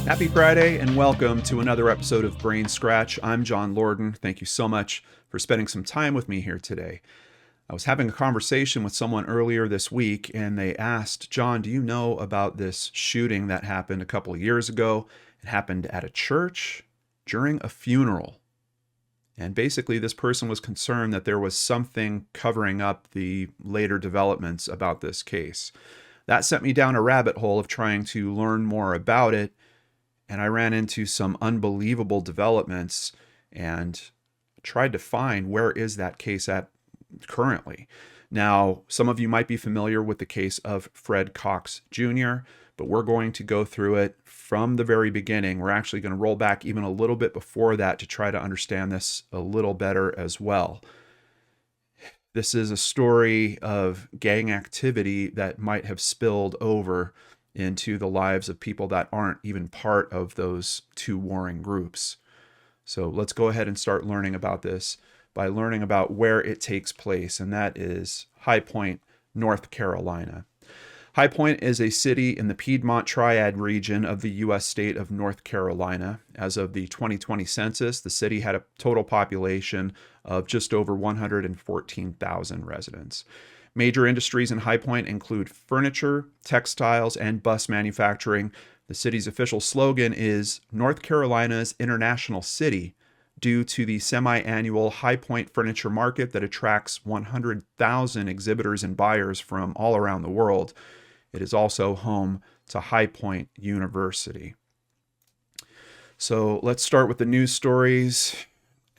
Happy Friday and welcome to another episode of BrainScratch. I'm John Lordan. Thank you so much for spending some time with me here today. I was having a conversation with someone earlier this week and they asked, John, do you know about this shooting that happened a couple of years ago? It happened at a church during a funeral. And basically this person was concerned that there was something covering up the later developments about this case. That sent me down a rabbit hole of trying to learn more about it. And I ran into some unbelievable developments and tried to find where is that case at currently. Now, some of you might be familiar with the case of Fred Cox Jr., but we're going to go through it from the very beginning. We're actually going to roll back even a little bit before that to try to understand this a little better as well. This is a story of gang activity that might have spilled over into the lives of people that aren't even part of those two warring groups. So let's go ahead and start learning about this by learning about where it takes place, and that is High Point, North Carolina. High Point is a city in the Piedmont Triad region of the U.S. state of North Carolina. As of the 2020 census, the city had a total population of just over 114,000 residents. Major industries in High Point include furniture, textiles, and bus manufacturing. The city's official slogan is North Carolina's International City, due to the semi-annual High Point Furniture Market that attracts 100,000 exhibitors and buyers from all around the world. It is also home to High Point University. So let's start with the news stories,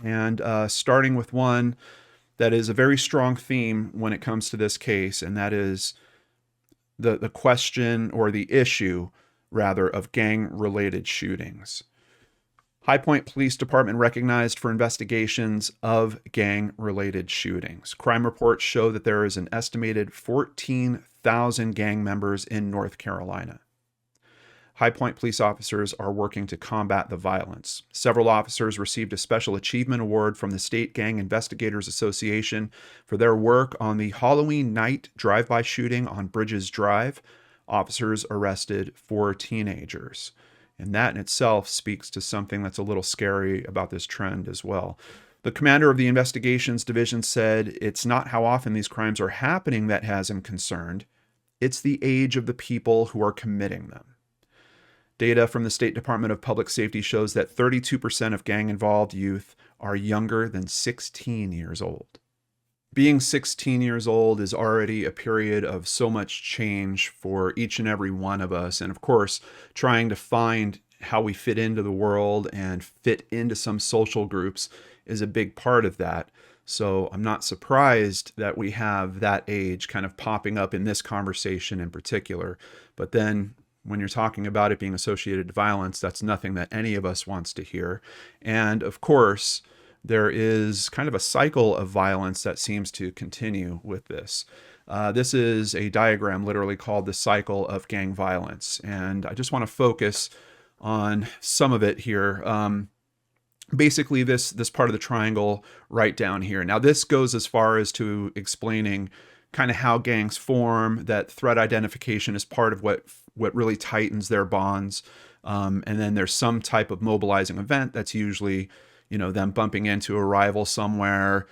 and starting with one that is a very strong theme when it comes to this case, and that is the question, or the issue, rather, of gang-related shootings. High Point Police Department recognized for investigations of gang-related shootings. Crime reports show that there is an estimated 14,000 gang members in North Carolina. High Point police officers are working to combat the violence. Several officers received a Special Achievement Award from the State Gang Investigators Association for their work on the Halloween night drive-by shooting on Bridges Drive. Officers arrested 4 teenagers. And that in itself speaks to something that's a little scary about this trend as well. The commander of the investigations division said it's not how often these crimes are happening that has him concerned. It's the age of the people who are committing them. Data from the State Department of Public Safety shows that 32% of gang-involved youth are younger than 16 years old. Being 16 years old is already a period of so much change for each and every one of us. And of course, trying to find how we fit into the world and fit into some social groups is a big part of that. So I'm not surprised that we have that age kind of popping up in this conversation in particular. But then when you're talking about it being associated to violence, that's nothing that any of us wants to hear. And of course, there is kind of a cycle of violence that seems to continue with this. This is a diagram literally called the cycle of gang violence. And I just want to focus on some of it here. Basically, this part of the triangle right down here. Now, this goes as far as to explaining kind of how gangs form, that threat identification is part of what really tightens their bonds. And then there's some type of mobilizing event that's usually, them bumping into a rival somewhere.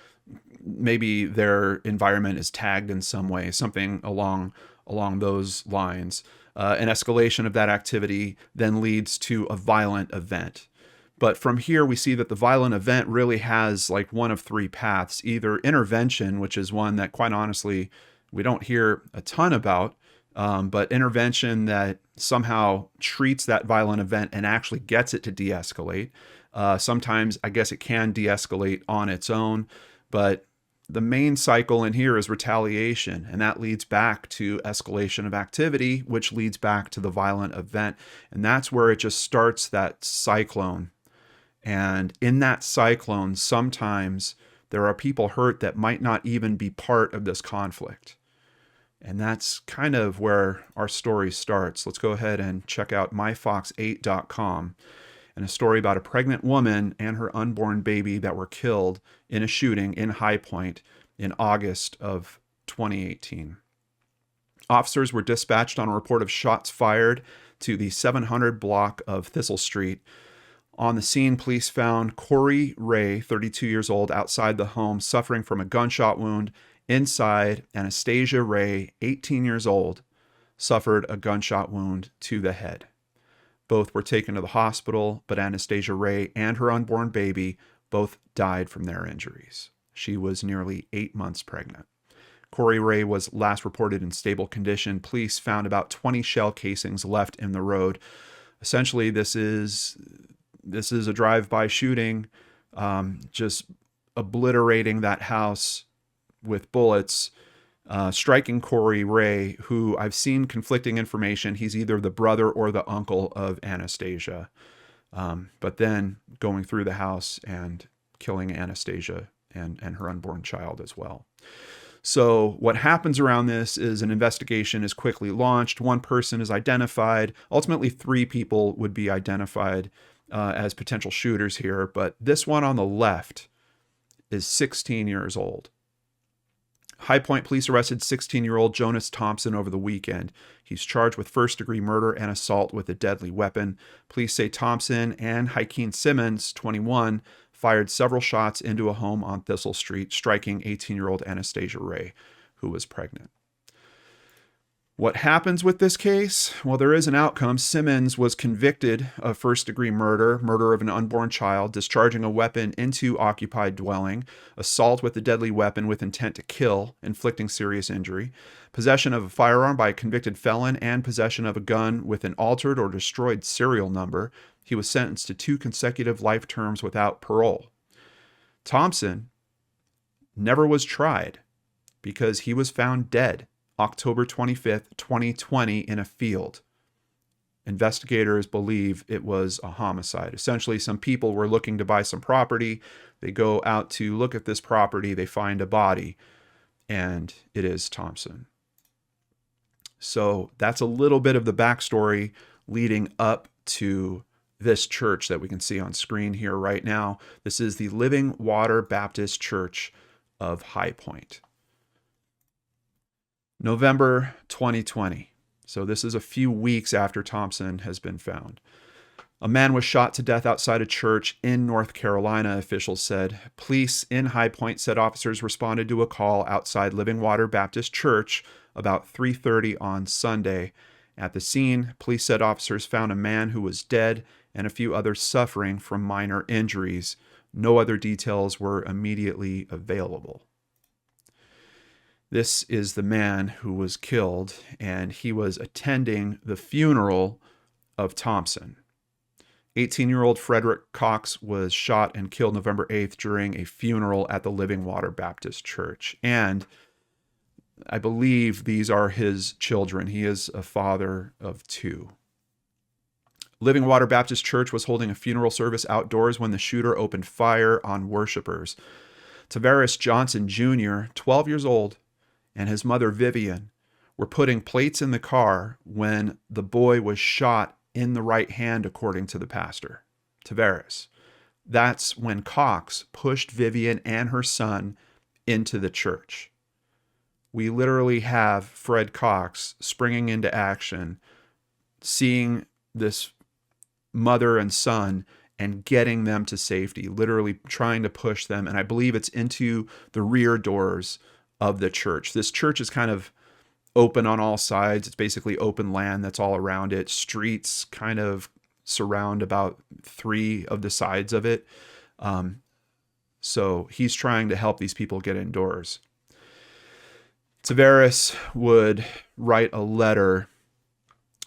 Maybe their environment is tagged in some way, something along those lines. An escalation of that activity then leads to a violent event. But from here, we see that the violent event really has like one of 3 paths: either intervention, which is one that quite honestly we don't hear a ton about, but intervention that somehow treats that violent event and actually gets it to de-escalate. Sometimes I guess it can de-escalate on its own, but the main cycle in here is retaliation, and that leads back to escalation of activity, which leads back to the violent event. And that's where it just starts that cyclone. And in that cyclone, sometimes there are people hurt that might not even be part of this conflict. And that's kind of where our story starts. Let's go ahead and check out myfox8.com. And a story about a pregnant woman and her unborn baby that were killed in a shooting in High Point in August of 2018. Officers were dispatched on a report of shots fired to the 700 block of Thistle Street. On the scene, police found Corey Ray, 32 years old, outside the home, suffering from a gunshot wound. Inside, Anastasia Ray, 18 years old, suffered a gunshot wound to the head. Both were taken to the hospital, but Anastasia Ray and her unborn baby both died from their injuries. She was nearly 8 months pregnant. Corey Ray was last reported in stable condition. Police found about 20 shell casings left in the road. Essentially, this is a drive-by shooting, just obliterating that house with bullets, striking Corey Ray, who I've seen conflicting information. He's either the brother or the uncle of Anastasia, but then going through the house and killing Anastasia and her unborn child as well. So what happens around this is an investigation is quickly launched. One person is identified. Ultimately, 3 people would be identified as potential shooters here, but this one on the left is 16 years old. High Point police arrested 16-year-old Jonas Thompson over the weekend. He's charged with first-degree murder and assault with a deadly weapon. Police say Thompson and Hakeem Simmons, 21, fired several shots into a home on Thistle Street, striking 18-year-old Anastasia Ray, who was pregnant. What happens with this case? Well, there is an outcome. Simmons was convicted of first-degree murder of an unborn child, discharging a weapon into occupied dwelling, assault with a deadly weapon with intent to kill, inflicting serious injury, possession of a firearm by a convicted felon, and possession of a gun with an altered or destroyed serial number. He was sentenced to 2 consecutive life terms without parole. Thompson never was tried because he was found dead October 25th, 2020 in a field. Investigators believe it was a homicide. Essentially, some people were looking to buy some property. They go out to look at this property. They find a body, and it is Thompson. So that's a little bit of the backstory leading up to this church that we can see on screen here right now. This is the Living Water Baptist Church of High Point. November 2020. So this is a few weeks after Thompson has been found. A man was shot to death outside a church in North Carolina, officials said. Police in High Point said officers responded to a call outside Living Water Baptist Church about 3:30 on Sunday. At the scene, police said officers found a man who was dead and a few others suffering from minor injuries. No other details were immediately available. This is the man who was killed, and he was attending the funeral of Thompson. 18-year-old Frederick Cox was shot and killed November 8th during a funeral at the Living Water Baptist Church. And I believe these are his children. He is a father of 2. Living Water Baptist Church was holding a funeral service outdoors when the shooter opened fire on worshipers. Tavares Johnson Jr., 12 years old, and his mother, Vivian, were putting plates in the car when the boy was shot in the right hand, according to the pastor, Tavares. That's when Cox pushed Vivian and her son into the church. We literally have Fred Cox springing into action, seeing this mother and son and getting them to safety, literally trying to push them. And I believe it's into the rear doors of the church. This church is kind of open on all sides. It's basically open land that's all around it. Streets kind of surround about 3 of the sides of it. So he's trying to help these people get indoors. Tavares would write a letter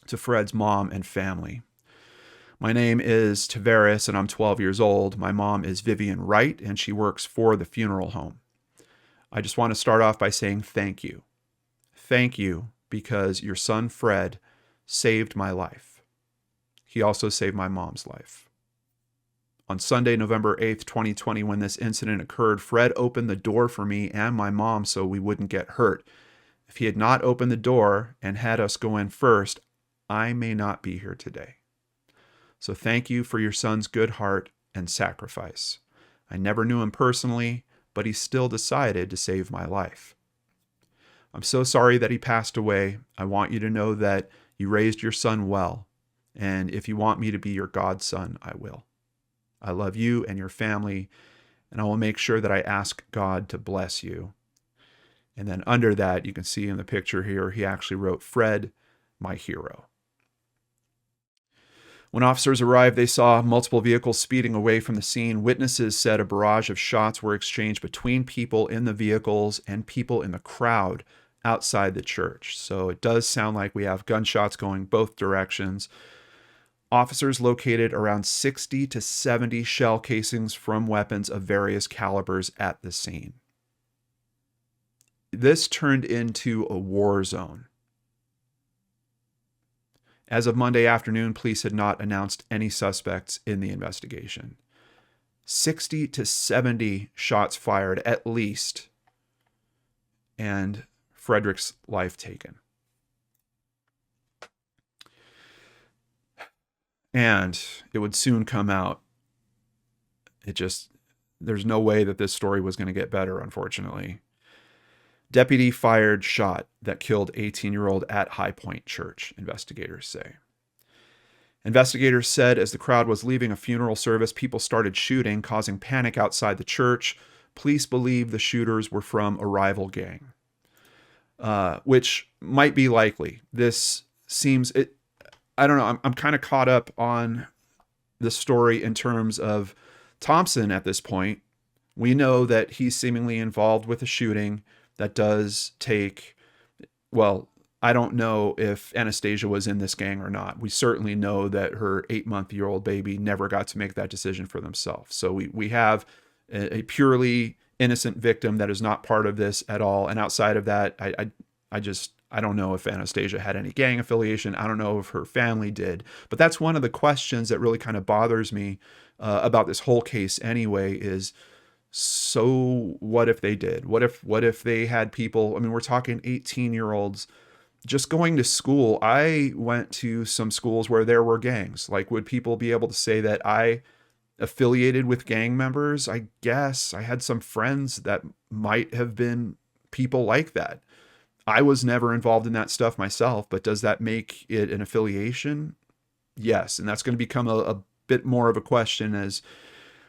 to Fred's mom and family. My name is Tavares and I'm 12 years old. My mom is Vivian Wright and she works for the funeral home. I just want to start off by saying thank you. Thank you because your son Fred saved my life. He also saved my mom's life. On Sunday, November 8th, 2020, when this incident occurred, Fred opened the door for me and my mom so we wouldn't get hurt. If he had not opened the door and had us go in first, I may not be here today. So thank you for your son's good heart and sacrifice. I never knew him personally, but he still decided to save my life. I'm so sorry that he passed away. I want you to know that you raised your son well, And if you want me to be your godson, I will. I love you and your family, and I will make sure that I ask God to bless you. And then under that, you can see in the picture here, he actually wrote, Fred, my hero. When officers arrived, they saw multiple vehicles speeding away from the scene. Witnesses said a barrage of shots were exchanged between people in the vehicles and people in the crowd outside the church. So it does sound like we have gunshots going both directions. Officers located around 60 to 70 shell casings from weapons of various calibers at the scene. This turned into a war zone. As of Monday afternoon, police had not announced any suspects in the investigation. 60 to 70 shots fired at least, and Frederick's life taken. And it would soon come out. There's no way that this story was going to get better, unfortunately. Deputy fired shot that killed 18-year-old at High Point Church, investigators say. Investigators said as the crowd was leaving a funeral service, people started shooting, causing panic outside the church. Police believe the shooters were from a rival gang, which might be likely. This seems, I don't know, I'm kind of caught up on the story in terms of Thompson at this point. We know that he's seemingly involved with a shooting that does take, well, I don't know if Anastasia was in this gang or not. We certainly know that her 8-month-old baby never got to make that decision for themselves. So we have a purely innocent victim that is not part of this at all. And outside of that, I don't know if Anastasia had any gang affiliation. I don't know if her family did. But that's one of the questions that really kind of bothers me about this whole case anyway is, so what if they did? What if they had people, I mean, we're talking 18-year-olds just going to school. I went to some schools where there were gangs. Like, would people be able to say that I affiliated with gang members? I guess I had some friends that might have been people like that. I was never involved in that stuff myself, but does that make it an affiliation? Yes. And that's going to become a bit more of a question as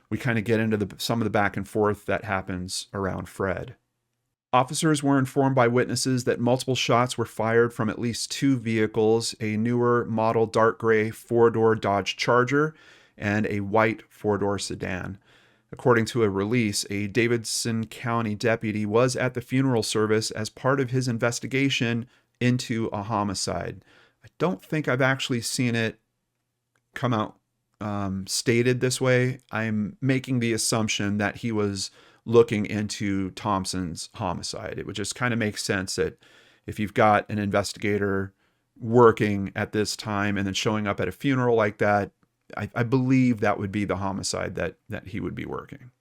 we kind of get into some of the back and forth that happens around Fred. Officers were informed by witnesses that multiple shots were fired from at least 2 vehicles, a newer model dark gray 4-door Dodge Charger and a white 4-door sedan. According to a release, a Davidson County deputy was at the funeral service as part of his investigation into a homicide. I don't think I've actually seen it come out stated this way. I'm making the assumption that he was looking into Thompson's homicide. It would just kind of make sense that if you've got an investigator working at this time and then showing up at a funeral like that, I believe that would be the homicide that he would be working.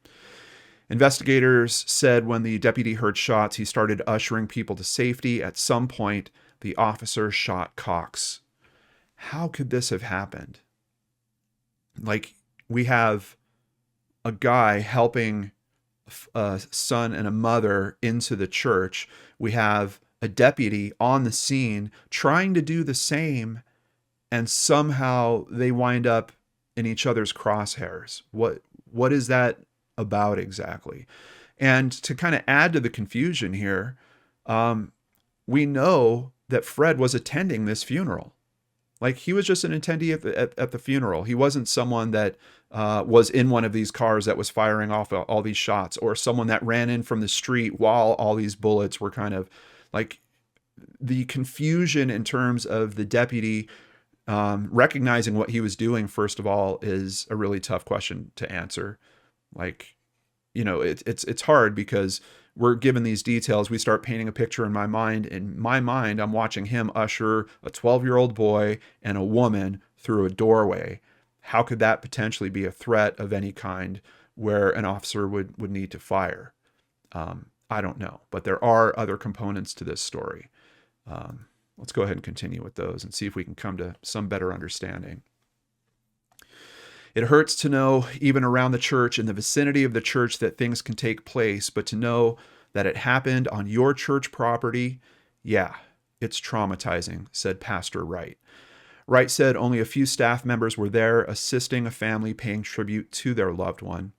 Investigators said when the deputy heard shots, he started ushering people to safety. At some point, the officer shot Cox. How could this have happened? Like, we have a guy helping a son and a mother into the church. We have a deputy on the scene trying to do the same, and somehow they wind up in each other's crosshairs. What is that about exactly? And to kind of add to the confusion here, we know that Fred was attending this funeral. Like, he was just an attendee at the funeral. He wasn't someone that was in one of these cars that was firing off all these shots, or someone that ran in from the street while all these bullets were kind of like, the confusion in terms of the deputy recognizing what he was doing, first of all, is a really tough question to answer. Like, you know, it's hard because we're given these details. We start painting a picture in my mind. In my mind, I'm watching him usher a 12-year-old boy and a woman through a doorway. How could that potentially be a threat of any kind where an officer would need to fire? I don't know, but there are other components to this story. Let's go ahead and continue with those and see if we can come to some better understanding. It hurts to know, even around the church, in the vicinity of the church, that things can take place, but to know that it happened on your church property, yeah, it's traumatizing, said Pastor Wright. Wright said only a few staff members were there assisting a family paying tribute to their loved one.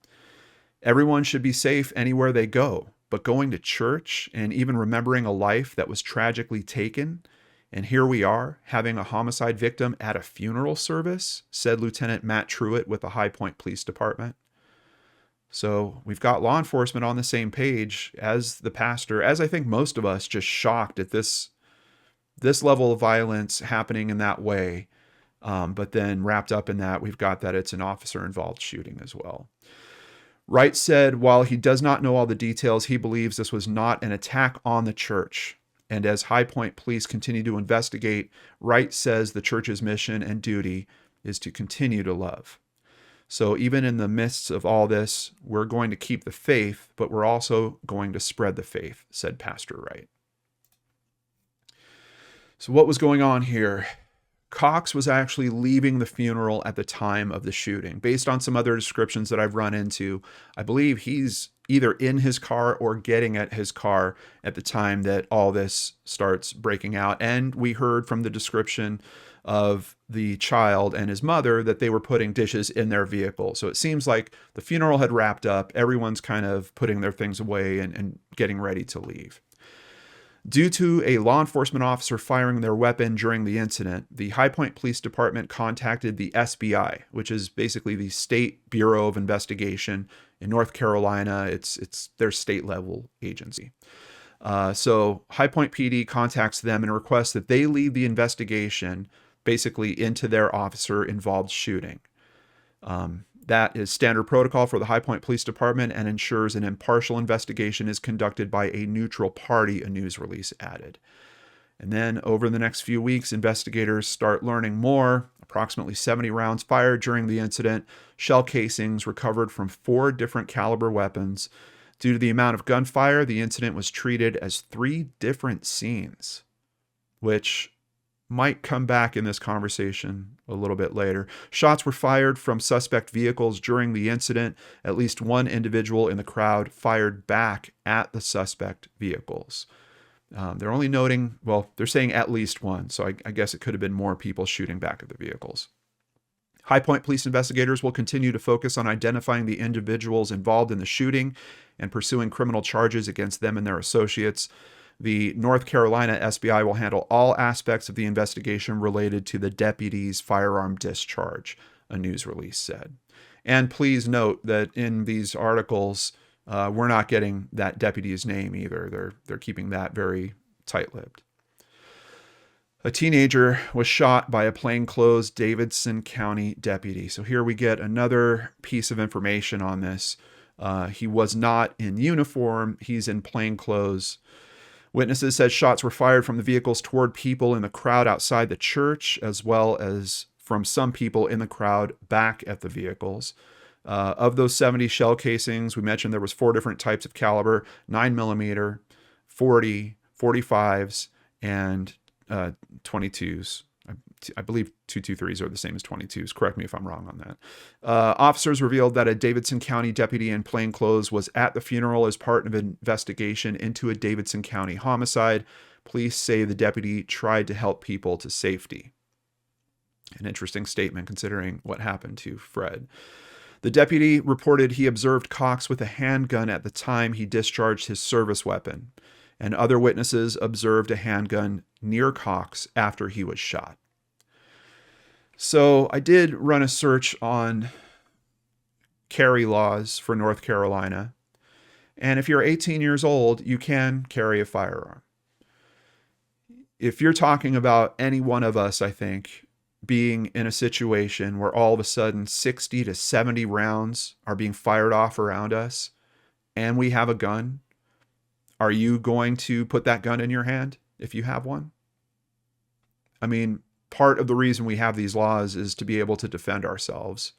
Everyone should be safe anywhere they go, but going to church and even remembering a life that was tragically taken, and here we are having a homicide victim at a funeral service, said Lieutenant Matt Truitt with the High Point Police Department. So we've got law enforcement on the same page as the pastor, as I think most of us, just shocked at this level of violence happening in that way. But then wrapped up in that, we've got that it's an officer-involved shooting as well. Wright said while he does not know all the details, he believes this was not an attack on the church. And as High Point Police continue to investigate, Wright says the church's mission and duty is to continue to love. So even in the midst of all this, we're going to keep the faith, but we're also going to spread the faith, said Pastor Wright. So what was going on here? Cox was actually leaving the funeral at the time of the shooting. Based on some other descriptions that I've run into, I believe he's either in his car or getting at his car at the time that all this starts breaking out. And we heard from the description of the child and his mother that they were putting dishes in their vehicle. So it seems like the funeral had wrapped up. Everyone's kind of putting their things away and getting ready to leave. Due to a law enforcement officer firing their weapon during the incident, the High Point Police Department contacted the SBI, which is basically the State Bureau of Investigation in North Carolina. It's their state-level agency. So High Point PD contacts them and requests that they lead the investigation basically into their officer-involved shooting. That is standard protocol for the High Point Police Department and ensures an impartial investigation is conducted by a neutral party, a news release added. And then over the next few weeks, investigators start learning more. Approximately 70 rounds fired during the incident, shell casings recovered from 4 different caliber weapons. Due to the amount of gunfire, the incident was treated as 3 different scenes, which might come back in this conversation a little bit later. Shots were fired from suspect vehicles during the incident. At least one individual in the crowd fired back at the suspect vehicles. They're only noting, well, they're saying at least one, so I guess it could have been more people shooting back at the vehicles. High Point Police investigators will continue to focus on identifying the individuals involved in the shooting and pursuing criminal charges against them and their associates. The North Carolina SBI will handle all aspects of the investigation related to the deputy's firearm discharge, a news release said. And please note that in these articles, we're not getting that deputy's name either. They're keeping that very tight-lipped. A teenager was shot by a plainclothes Davidson County deputy. So here we get another piece of information on this. He was not in uniform. He's in plainclothes. Witnesses said shots were fired from the vehicles toward people in the crowd outside the church, as well as from some people in the crowd back at the vehicles. Of those 70 shell casings, we mentioned there was 4 different types of caliber: 9mm, 40, 45s, and 22s. I believe 223s are the same as 22s. Correct me if I'm wrong on that. Officers revealed that a Davidson County deputy in plainclothes was at the funeral as part of an investigation into a Davidson County homicide. Police say the deputy tried to help people to safety. An interesting statement considering what happened to Fred. The deputy reported he observed Cox with a handgun at the time he discharged his service weapon, and other witnesses observed a handgun near Cox after he was shot. So I did run a search on carry laws for North Carolina. And if you're 18 years old, you can carry a firearm. If you're talking about any one of us, I think, being in a situation where all of a sudden 60 to 70 rounds are being fired off around us and we have a gun, are you going to put that gun in your hand if you have one? I mean, part of the reason we have these laws is to be able to defend ourselves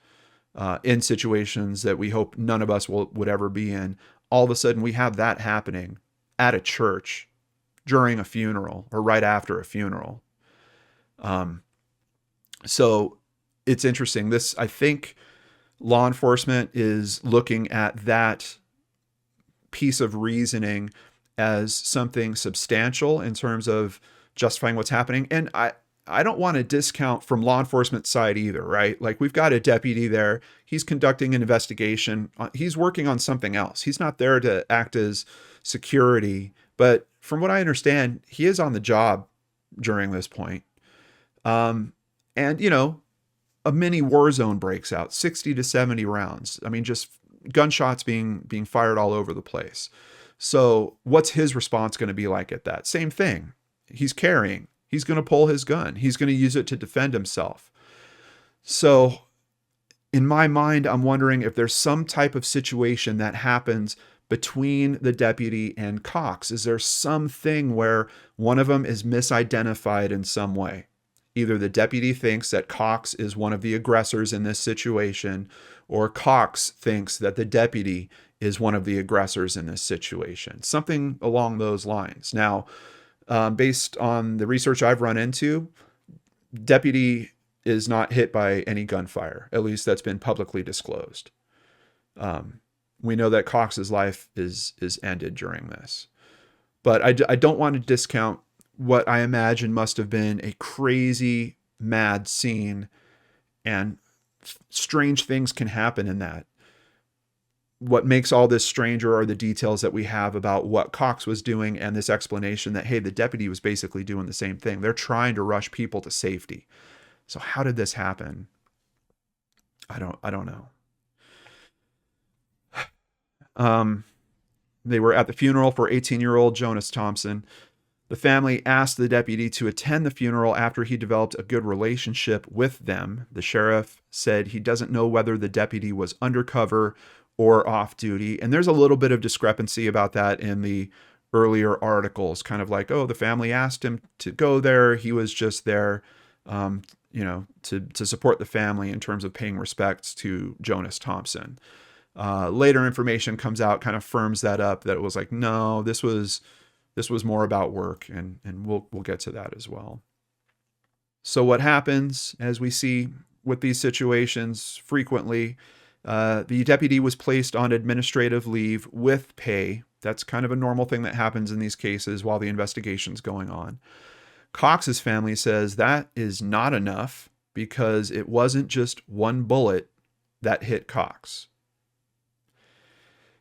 in situations that we hope none of us would ever be in. All of a sudden, we have that happening at a church during a funeral or right after a funeral. So it's interesting. I think law enforcement is looking at that piece of reasoning as something substantial in terms of justifying what's happening. And I don't want to discount from law enforcement side either, right? Like we've got a deputy there. He's conducting an investigation. He's working on something else. He's not there to act as security. But from what I understand, he is on the job during this point. And, you know, a mini war zone breaks out, 60 to 70 rounds. I mean, just gunshots being fired all over the place. So what's his response going to be like at that? Same thing. He's carrying. He's going to pull his gun. He's going to use it to defend himself. So in my mind, I'm wondering if there's some type of situation that happens between the deputy and Cox. Is there something where one of them is misidentified in some way? Either the deputy thinks that Cox is one of the aggressors in this situation, or Cox thinks that the deputy is one of the aggressors in this situation. Something along those lines. Now, based on the research I've run into, deputy is not hit by any gunfire. At least that's been publicly disclosed. We know that Cox's life is ended during this. But I don't want to discount what I imagine must have been a crazy, mad scene, and strange things can happen in that. What makes all this stranger are the details that we have about what Cox was doing and this explanation that, hey, the deputy was basically doing the same thing. They're trying to rush people to safety. So how did this happen? I don't know. They were at the funeral for 18-year-old Jonas Thompson. The family asked the deputy to attend the funeral after he developed a good relationship with them. The sheriff said he doesn't know whether the deputy was undercover or off duty. And there's a little bit of discrepancy about that in the earlier articles, kind of like, oh, the family asked him to go there. He was just there, to support the family in terms of paying respects to Jonas Thompson. Later information comes out, kind of firms that up, that it was like, no, this was more about work, and we'll get to that as well. So what happens, as we see with these situations frequently, the deputy was placed on administrative leave with pay. That's kind of a normal thing that happens in these cases while the investigation's going on. Cox's family says that is not enough because it wasn't just one bullet that hit Cox.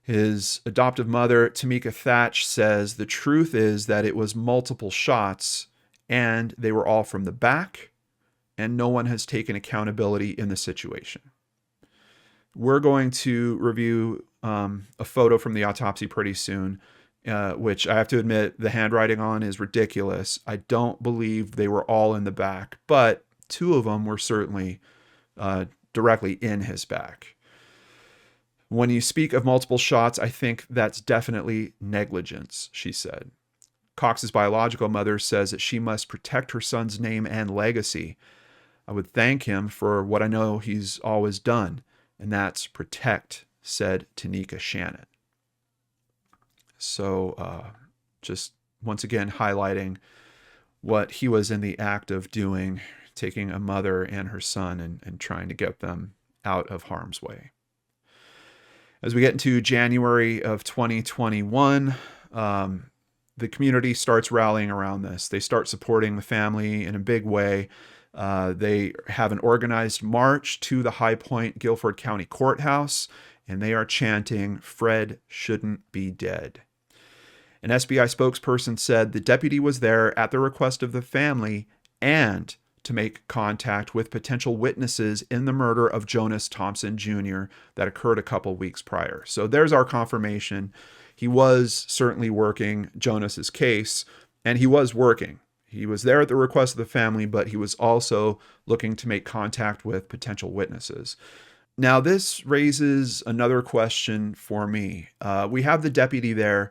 His adoptive mother, Tamika Thatch, says the truth is that it was multiple shots and they were all from the back, and no one has taken accountability in the situation. We're going to review a photo from the autopsy pretty soon, which I have to admit the handwriting on is ridiculous. I don't believe they were all in the back, but two of them were certainly directly in his back. When you speak of multiple shots, I think that's definitely negligence, she said. Cox's biological mother says that she must protect her son's name and legacy. I would thank him for what I know he's always done, and that's protect, said Tanika Shannon. So just once again highlighting what he was in the act of doing, taking a mother and her son and trying to get them out of harm's way. As we get into January of 2021, the community starts rallying around this. They start supporting the family in a big way. They have an organized march to the High Point Guilford County Courthouse, and they are chanting, "Fred shouldn't be dead." An SBI spokesperson said the deputy was there at the request of the family and to make contact with potential witnesses in the murder of Jonas Thompson Jr. that occurred a couple weeks prior. So there's our confirmation. He was certainly working Jonas's case, and he was working. He was there at the request of the family, but he was also looking to make contact with potential witnesses. Now, this raises another question for me. We have the deputy there,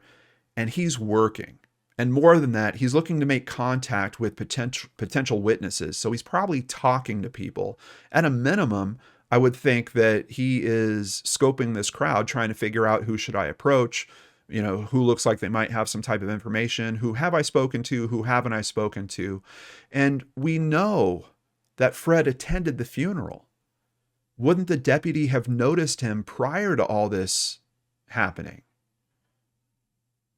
and he's working. And more than that, he's looking to make contact with potential witnesses. So he's probably talking to people. At a minimum, I would think that he is scoping this crowd, trying to figure out who should I approach, who looks like they might have some type of information, who have I spoken to, who haven't I spoken to. And we know that Fred attended the funeral. Wouldn't the deputy have noticed him prior to all this happening?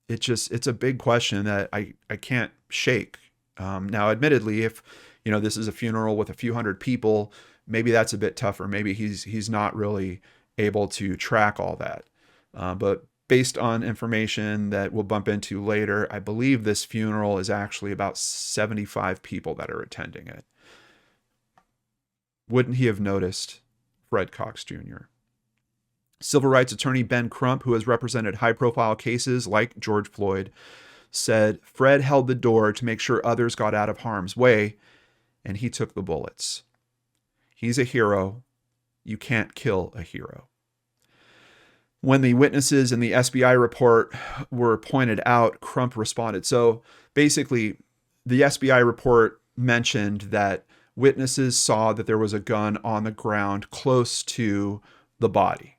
It's a big question that I can't shake. Now, admittedly, if this is a funeral with a few hundred people. Maybe that's a bit tougher. Maybe he's not really able to track all that. But based on information that we'll bump into later, I believe this funeral is actually about 75 people that are attending it. Wouldn't he have noticed Fred Cox Jr.? Civil rights attorney Ben Crump, who has represented high-profile cases like George Floyd, said Fred held the door to make sure others got out of harm's way, and he took the bullets. He's a hero. You can't kill a hero. When the witnesses in the SBI report were pointed out, Crump responded. So basically, the SBI report mentioned that witnesses saw that there was a gun on the ground close to the body.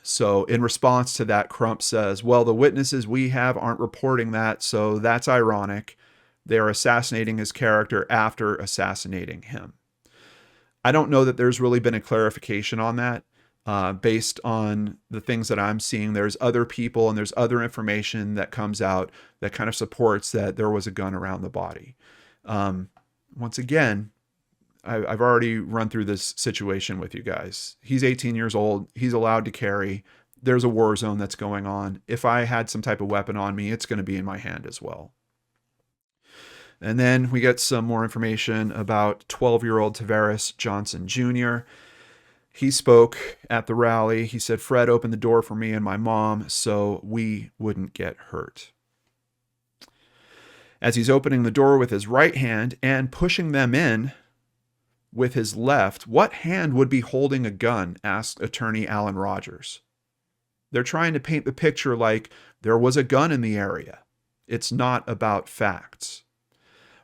So in response to that, Crump says, well, the witnesses we have aren't reporting that, so that's ironic. They're assassinating his character after assassinating him. I don't know that there's really been a clarification on that. Based on the things that I'm seeing, there's other people and there's other information that comes out that kind of supports that there was a gun around the body. Once again, I've already run through this situation with you guys. He's 18 years old. He's allowed to carry. There's a war zone that's going on. If I had some type of weapon on me, it's going to be in my hand as well. And then we get some more information about 12-year-old Tavares Johnson Jr. He spoke at the rally. He said, Fred opened the door for me and my mom so we wouldn't get hurt. As he's opening the door with his right hand and pushing them in with his left, what hand would be holding a gun? Asked attorney Alan Rogers. They're trying to paint the picture like there was a gun in the area. It's not about facts.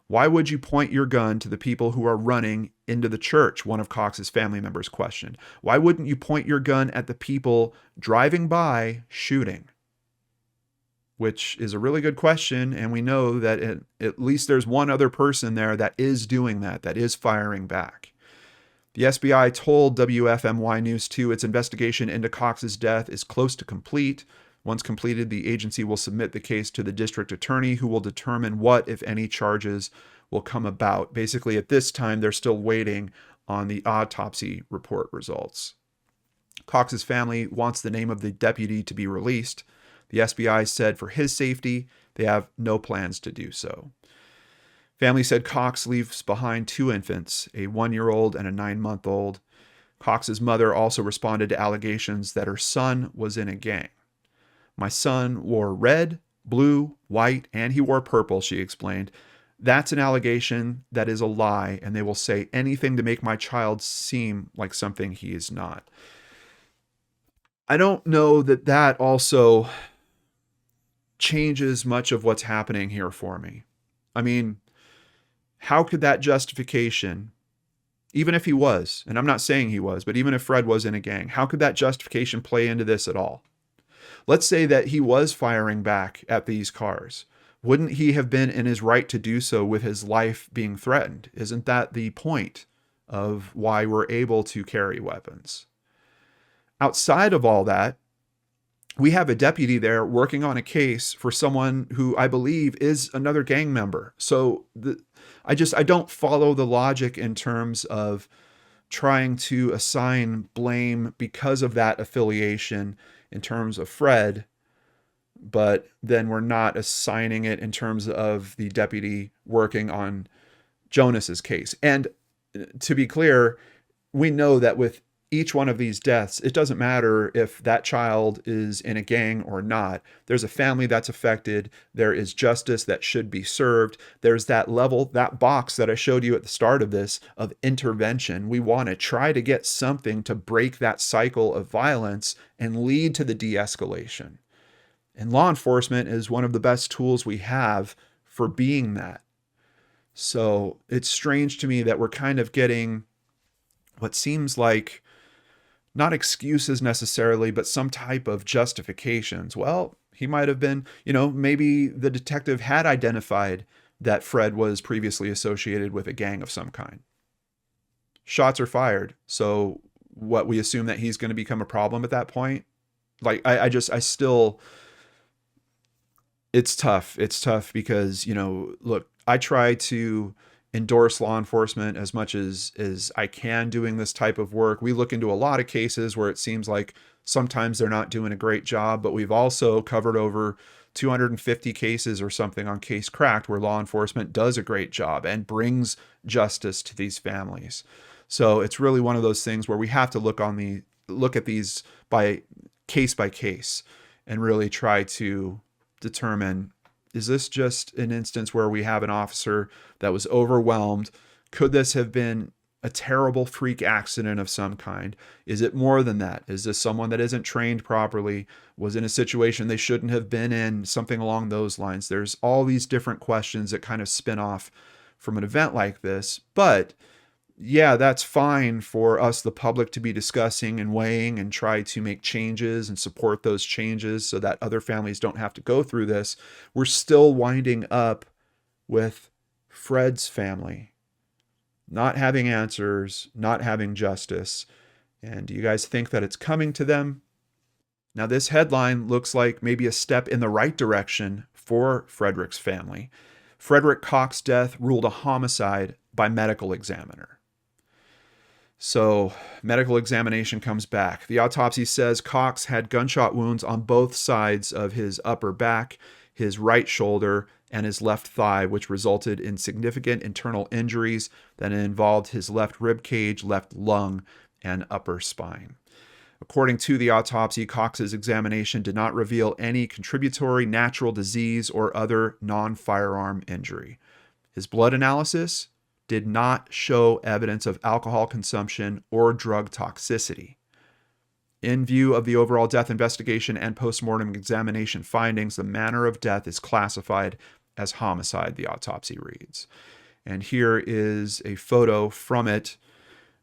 Why would you point your gun to the people who are running into the church? One of Cox's family members questioned. Why wouldn't you point your gun at the people driving by shooting? Which is a really good question, and we know that at least there's one other person there that is doing that is firing back. The SBI told WFMY News 2 its investigation into Cox's death is close to complete. Once completed, the agency will submit the case to the district attorney, who will determine what, if any, charges will come about. Basically, at this time, they're still waiting on the autopsy report results. Cox's family wants the name of the deputy to be released. The SBI said for his safety, they have no plans to do so. Family said Cox leaves behind 2 infants, a 1-year-old and a 9-month-old. Cox's mother also responded to allegations that her son was in a gang. My son wore red, blue, white, and he wore purple, she explained. That's an allegation that is a lie, and they will say anything to make my child seem like something he is not. I don't know that that also changes much of what's happening here for me. I mean, how could that justification, even if he was, and I'm not saying he was, but even if Fred was in a gang, how could that justification play into this at all? Let's say that he was firing back at these cars. Wouldn't he have been in his right to do so with his life being threatened? Isn't that the point of why we're able to carry weapons? Outside of all that, we have a deputy there working on a case for someone who I believe is another gang member. So I don't follow the logic in terms of trying to assign blame because of that affiliation in terms of Fred, but then we're not assigning it in terms of the deputy working on Jonas's case. And to be clear, we know that with each one of these deaths, it doesn't matter if that child is in a gang or not. There's a family that's affected. There is justice that should be served. There's that level, that box that I showed you at the start of this, of intervention. We want to try to get something to break that cycle of violence and lead to the de-escalation. And law enforcement is one of the best tools we have for being that. So it's strange to me that we're kind of getting what seems like not excuses necessarily, but some type of justifications. Well, he might have been, maybe the detective had identified that Fred was previously associated with a gang of some kind. Shots are fired. So what, we assume that he's going to become a problem at that point? Like, I still, it's tough. It's tough because, look, I try to endorse law enforcement as much as I can doing this type of work. We look into a lot of cases where it seems like sometimes they're not doing a great job, but we've also covered over 250 cases or something on Case Cracked where law enforcement does a great job and brings justice to these families. So it's really one of those things where we have to look at these by case and really try to determine, is this just an instance where we have an officer that was overwhelmed? Could this have been a terrible freak accident of some kind? Is it more than that? Is this someone that isn't trained properly, was in a situation they shouldn't have been in, something along those lines? There's all these different questions that kind of spin off from an event like this. But yeah, that's fine for us, the public, to be discussing and weighing and try to make changes and support those changes so that other families don't have to go through this. We're still winding up with Fred's family not having answers, not having justice. And do you guys think that it's coming to them? Now, this headline looks like maybe a step in the right direction for Frederick's family. Frederick Cox's death ruled a homicide by medical examiner. So, medical examination comes back. The autopsy says Cox had gunshot wounds on both sides of his upper back, his right shoulder, and his left thigh, which resulted in significant internal injuries that involved his left rib cage, left lung, and upper spine. According to the autopsy, Cox's examination did not reveal any contributory natural disease or other non-firearm injury. His blood analysis did not show evidence of alcohol consumption or drug toxicity. In view of the overall death investigation and postmortem examination findings, the manner of death is classified as homicide, the autopsy reads. And here is a photo from it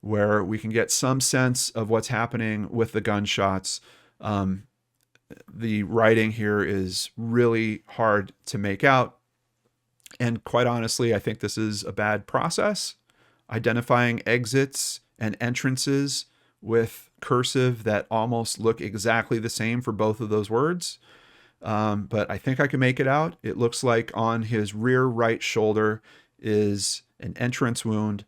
where we can get some sense of what's happening with the gunshots. The writing here is really hard to make out. And quite honestly, I think this is a bad process. Identifying exits and entrances with cursive that almost look exactly the same for both of those words. But I think I can make it out. It looks like on his rear right shoulder is an entrance wound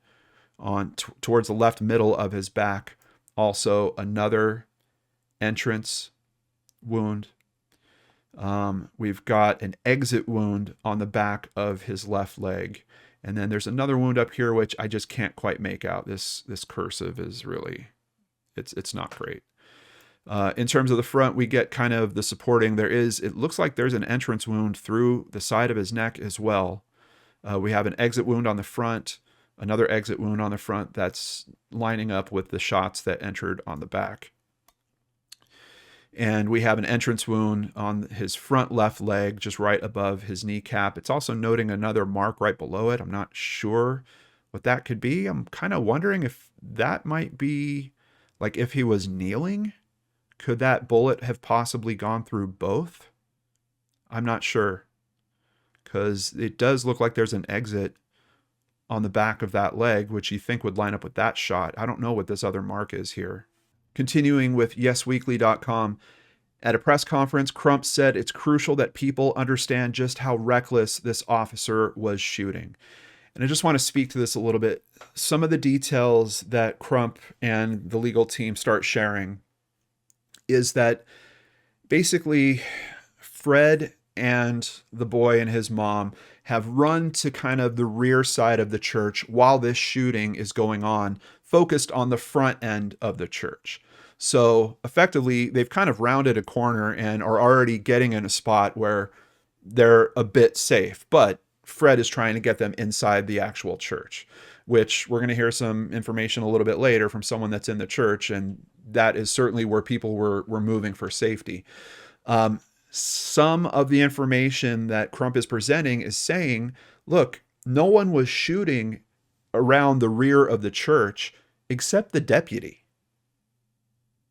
on towards the left middle of his back. Also another entrance wound. We've got an exit wound on the back of his left leg. And then there's another wound up here, which I just can't quite make out. This cursive is really, it's not great. In terms of the front, we get kind of the supporting. It looks like there's an entrance wound through the side of his neck as well. We have an exit wound on the front, another exit wound on the front that's lining up with the shots that entered on the back. And we have an entrance wound on his front left leg, just right above his kneecap. It's also noting another mark right below it. I'm not sure what that could be. I'm kind of wondering if that might be, like, if he was kneeling, could that bullet have possibly gone through both? I'm not sure, because it does look like there's an exit on the back of that leg, which you think would line up with that shot. I don't know what this other mark is here. Continuing with YesWeekly.com, at a press conference, Crump said it's crucial that people understand just how reckless this officer was shooting. And I just want to speak to this a little bit. Some of the details that Crump and the legal team start sharing is that basically Fred and the boy and his mom have run to kind of the rear side of the church while this shooting is going on, focused on the front end of the church. So effectively, they've kind of rounded a corner and are already getting in a spot where they're a bit safe. But Fred is trying to get them inside the actual church, which we're going to hear some information a little bit later from someone that's in the church. And that is certainly where people were moving for safety. Some of the information that Crump is presenting is saying, look, no one was shooting around the rear of the church except the deputy.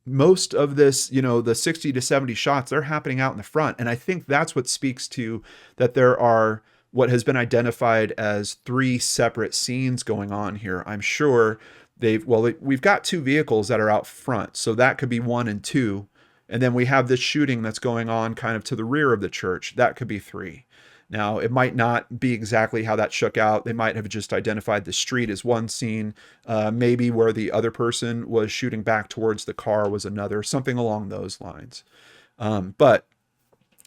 Most of this, the 60 to 70 shots, they're happening out in the front. And I think that's what speaks to that there are what has been identified as 3 separate scenes going on here. I'm sure we've got 2 vehicles that are out front, so that could be 1 and 2. And then we have this shooting that's going on kind of to the rear of the church. That could be 3. Now, it might not be exactly how that shook out. They might have just identified the street as one scene, maybe where the other person was shooting back towards the car was another, something along those lines. But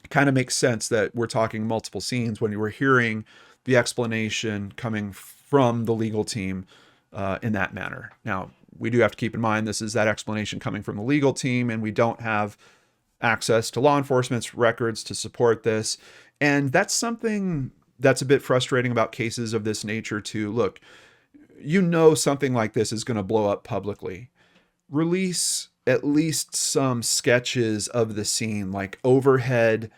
it kind of makes sense that we're talking multiple scenes when you were hearing the explanation coming from the legal team in that manner. Now, we do have to keep in mind this is that explanation coming from the legal team, and we don't have access to law enforcement's records to support this. And that's something that's a bit frustrating about cases of this nature too. Look, you know something like this is going to blow up publicly. Release at least some sketches of the scene, like overhead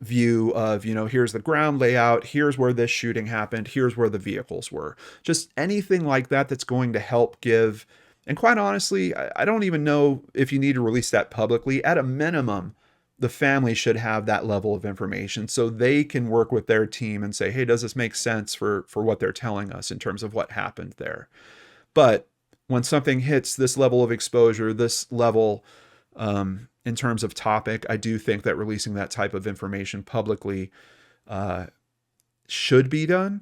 view of, here's the ground layout, here's where this shooting happened, here's where the vehicles were. Just anything like that that's going to help give. And quite honestly, I don't even know if you need to release that publicly. At a minimum, the family should have that level of information so they can work with their team and say, hey, does this make sense for what they're telling us in terms of what happened there? But when something hits this level of exposure, this level in terms of topic, I do think that releasing that type of information publicly should be done.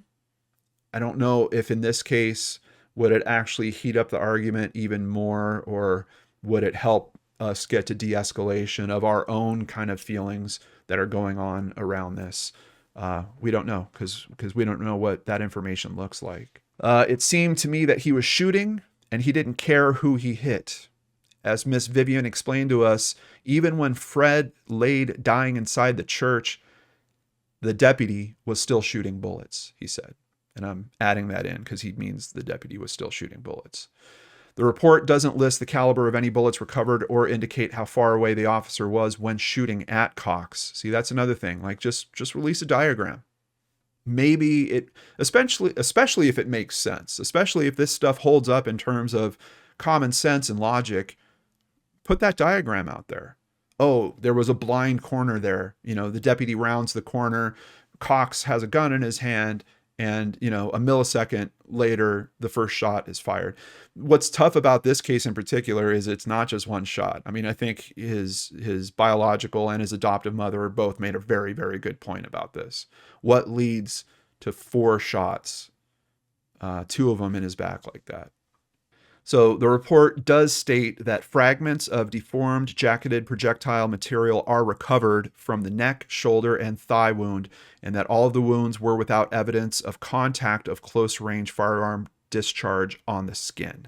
I don't know if in this case, would it actually heat up the argument even more, or would it help us get to de-escalation of our own kind of feelings that are going on around this? We don't know because we don't know what that information looks like. It seemed to me that he was shooting and he didn't care who he hit. As Miss Vivian explained to us, even when Fred laid dying inside the church, the deputy was still shooting bullets, he said. And I'm adding that in because he means the deputy was still shooting bullets. The report doesn't list the caliber of any bullets recovered or indicate how far away the officer was when shooting at Cox. See, that's another thing. Like, just release a diagram. Maybe it, especially if it makes sense, especially if this stuff holds up in terms of common sense and logic, put that diagram out there. Oh, there was a blind corner there. The deputy rounds the corner. Cox has a gun in his hand. And, a millisecond later, the first shot is fired. What's tough about this case in particular is it's not just one shot. I mean, I think his biological and his adoptive mother both made a very, very good point about this. What leads to 4 shots, 2 of them in his back like that? So the report does state that fragments of deformed jacketed projectile material are recovered from the neck, shoulder, and thigh wound, and that all of the wounds were without evidence of contact of close-range firearm discharge on the skin.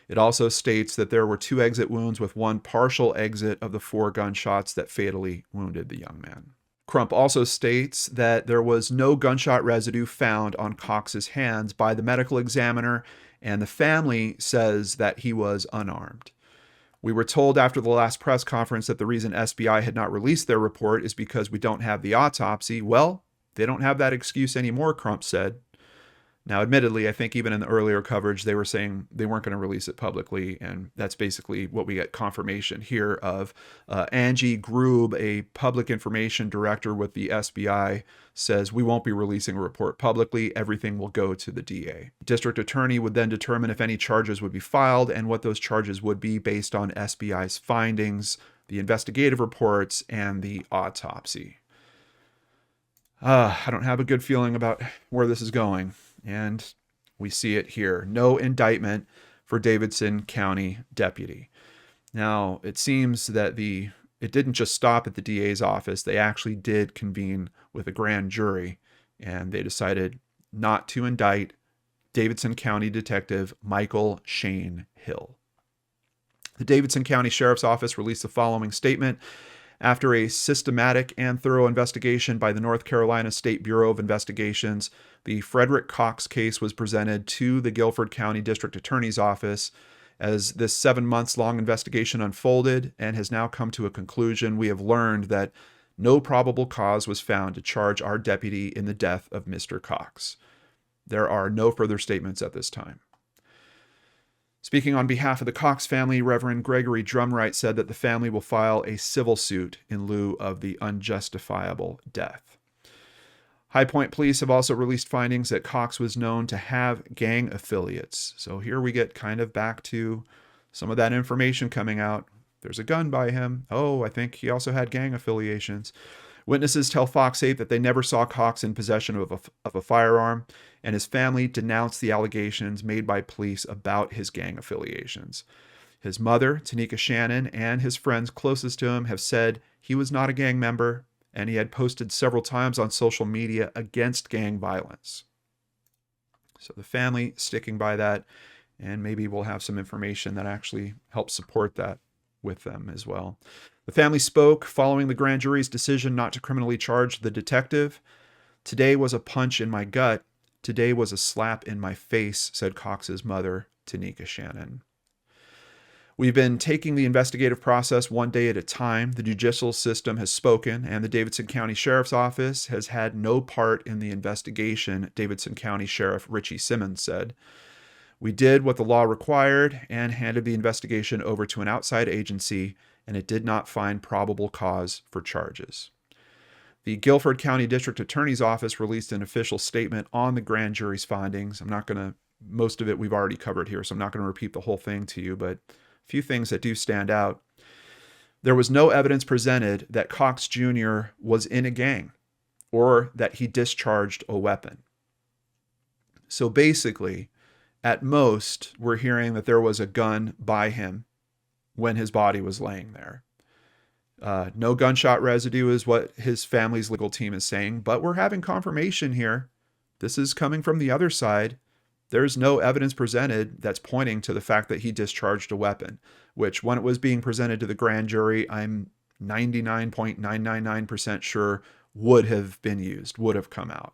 It also states that there were 2 exit wounds with 1 partial exit of the 4 gunshots that fatally wounded the young man. Crump also states that there was no gunshot residue found on Cox's hands by the medical examiner, and the family says that he was unarmed. We were told after the last press conference that the reason SBI had not released their report is because we don't have the autopsy. Well, they don't have that excuse anymore, Crump said. Now, admittedly, I think even in the earlier coverage, they were saying they weren't going to release it publicly, and that's basically what we get confirmation here of. Angie Grube, a public information director with the SBI, says we won't be releasing a report publicly. Everything will go to the DA. District attorney would then determine if any charges would be filed and what those charges would be based on SBI's findings, the investigative reports, and the autopsy. I don't have a good feeling about where this is going. And we see it here. No indictment for Davidson County deputy. Now, it seems that it didn't just stop at the DA's office. They actually did convene with a grand jury, and they decided not to indict Davidson County Detective Michael Shane Hill. The Davidson County Sheriff's Office released the following statement. After a systematic and thorough investigation by the North Carolina State Bureau of Investigations, the Frederick Cox case was presented to the Guilford County District Attorney's Office. As this 7 months long investigation unfolded and has now come to a conclusion, we have learned that no probable cause was found to charge our deputy in the death of Mr. Cox. There are no further statements at this time. Speaking on behalf of the Cox family, Reverend Gregory Drumright said that the family will file a civil suit in lieu of the unjustifiable death. High Point Police have also released findings that Cox was known to have gang affiliates. So here we get kind of back to some of that information coming out. There's a gun by him. Oh, I think he also had gang affiliations. Witnesses tell Fox 8 that they never saw Cox in possession of a firearm, and his family denounced the allegations made by police about his gang affiliations. His mother, Tanika Shannon, and his friends closest to him have said he was not a gang member, and he had posted several times on social media against gang violence. So the family sticking by that, and maybe we'll have some information that actually helps support that with them as well. The family spoke following the grand jury's decision not to criminally charge the detective. "Today was a punch in my gut. Today was a slap in my face," said Cox's mother, Tanika Shannon. "We've been taking the investigative process one day at a time. The judicial system has spoken, and the Davidson County Sheriff's Office has had no part in the investigation," Davidson County Sheriff Richie Simmons said. "We did what the law required and handed the investigation over to an outside agency, and it did not find probable cause for charges." The Guilford County District Attorney's Office released an official statement on the grand jury's findings. Most of it we've already covered here, so I'm not going to repeat the whole thing to you, but a few things that do stand out. There was no evidence presented that Cox Jr. was in a gang or that he discharged a weapon. So basically, at most, we're hearing that there was a gun by him when his body was laying there. No gunshot residue is what his family's legal team is saying, but we're having confirmation here. This is coming from the other side. There's no evidence presented that's pointing to the fact that he discharged a weapon, which when it was being presented to the grand jury, I'm 99.999% sure would have been used, would have come out.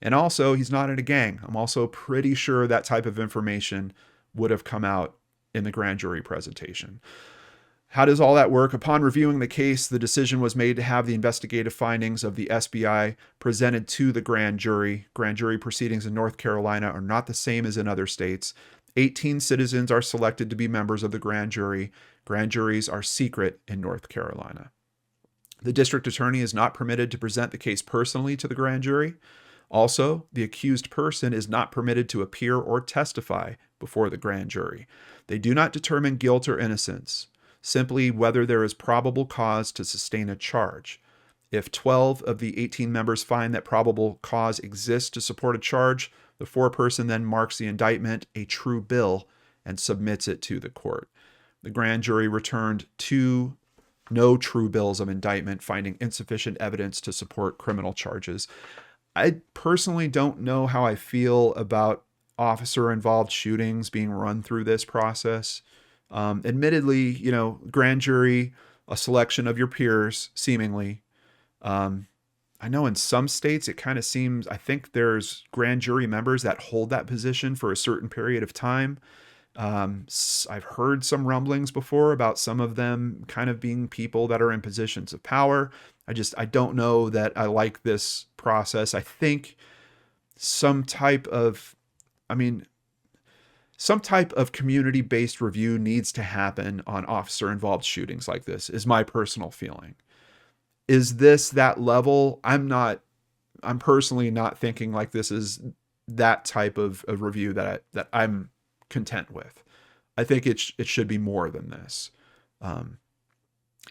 And also, he's not in a gang. I'm also pretty sure that type of information would have come out in the grand jury presentation. How does all that work? Upon reviewing the case, the decision was made to have the investigative findings of the SBI presented to the grand jury. Grand jury proceedings in North Carolina are not the same as in other states. 18 citizens are selected to be members of the grand jury. Grand juries are secret in North Carolina. The district attorney is not permitted to present the case personally to the grand jury. Also, the accused person is not permitted to appear or testify before the grand jury. They do not determine guilt or innocence, simply whether there is probable cause to sustain a charge. If 12 of the 18 members find that probable cause exists to support a charge, the foreperson then marks the indictment a true bill and submits it to the court. The grand jury returned 2 no true bills of indictment, finding insufficient evidence to support criminal charges. I personally don't know how I feel about officer-involved shootings being run through this process. Admittedly, grand jury, a selection of your peers, seemingly. I know in some states it kind of seems, I think there's grand jury members that hold that position for a certain period of time. I've heard some rumblings before about some of them kind of being people that are in positions of power. I don't know that I like this process. I think some type of community-based review needs to happen on officer-involved shootings like this, is my personal feeling. Is this that level? I'm personally not thinking like this is that type of review that I'm content with. I think it should be more than this.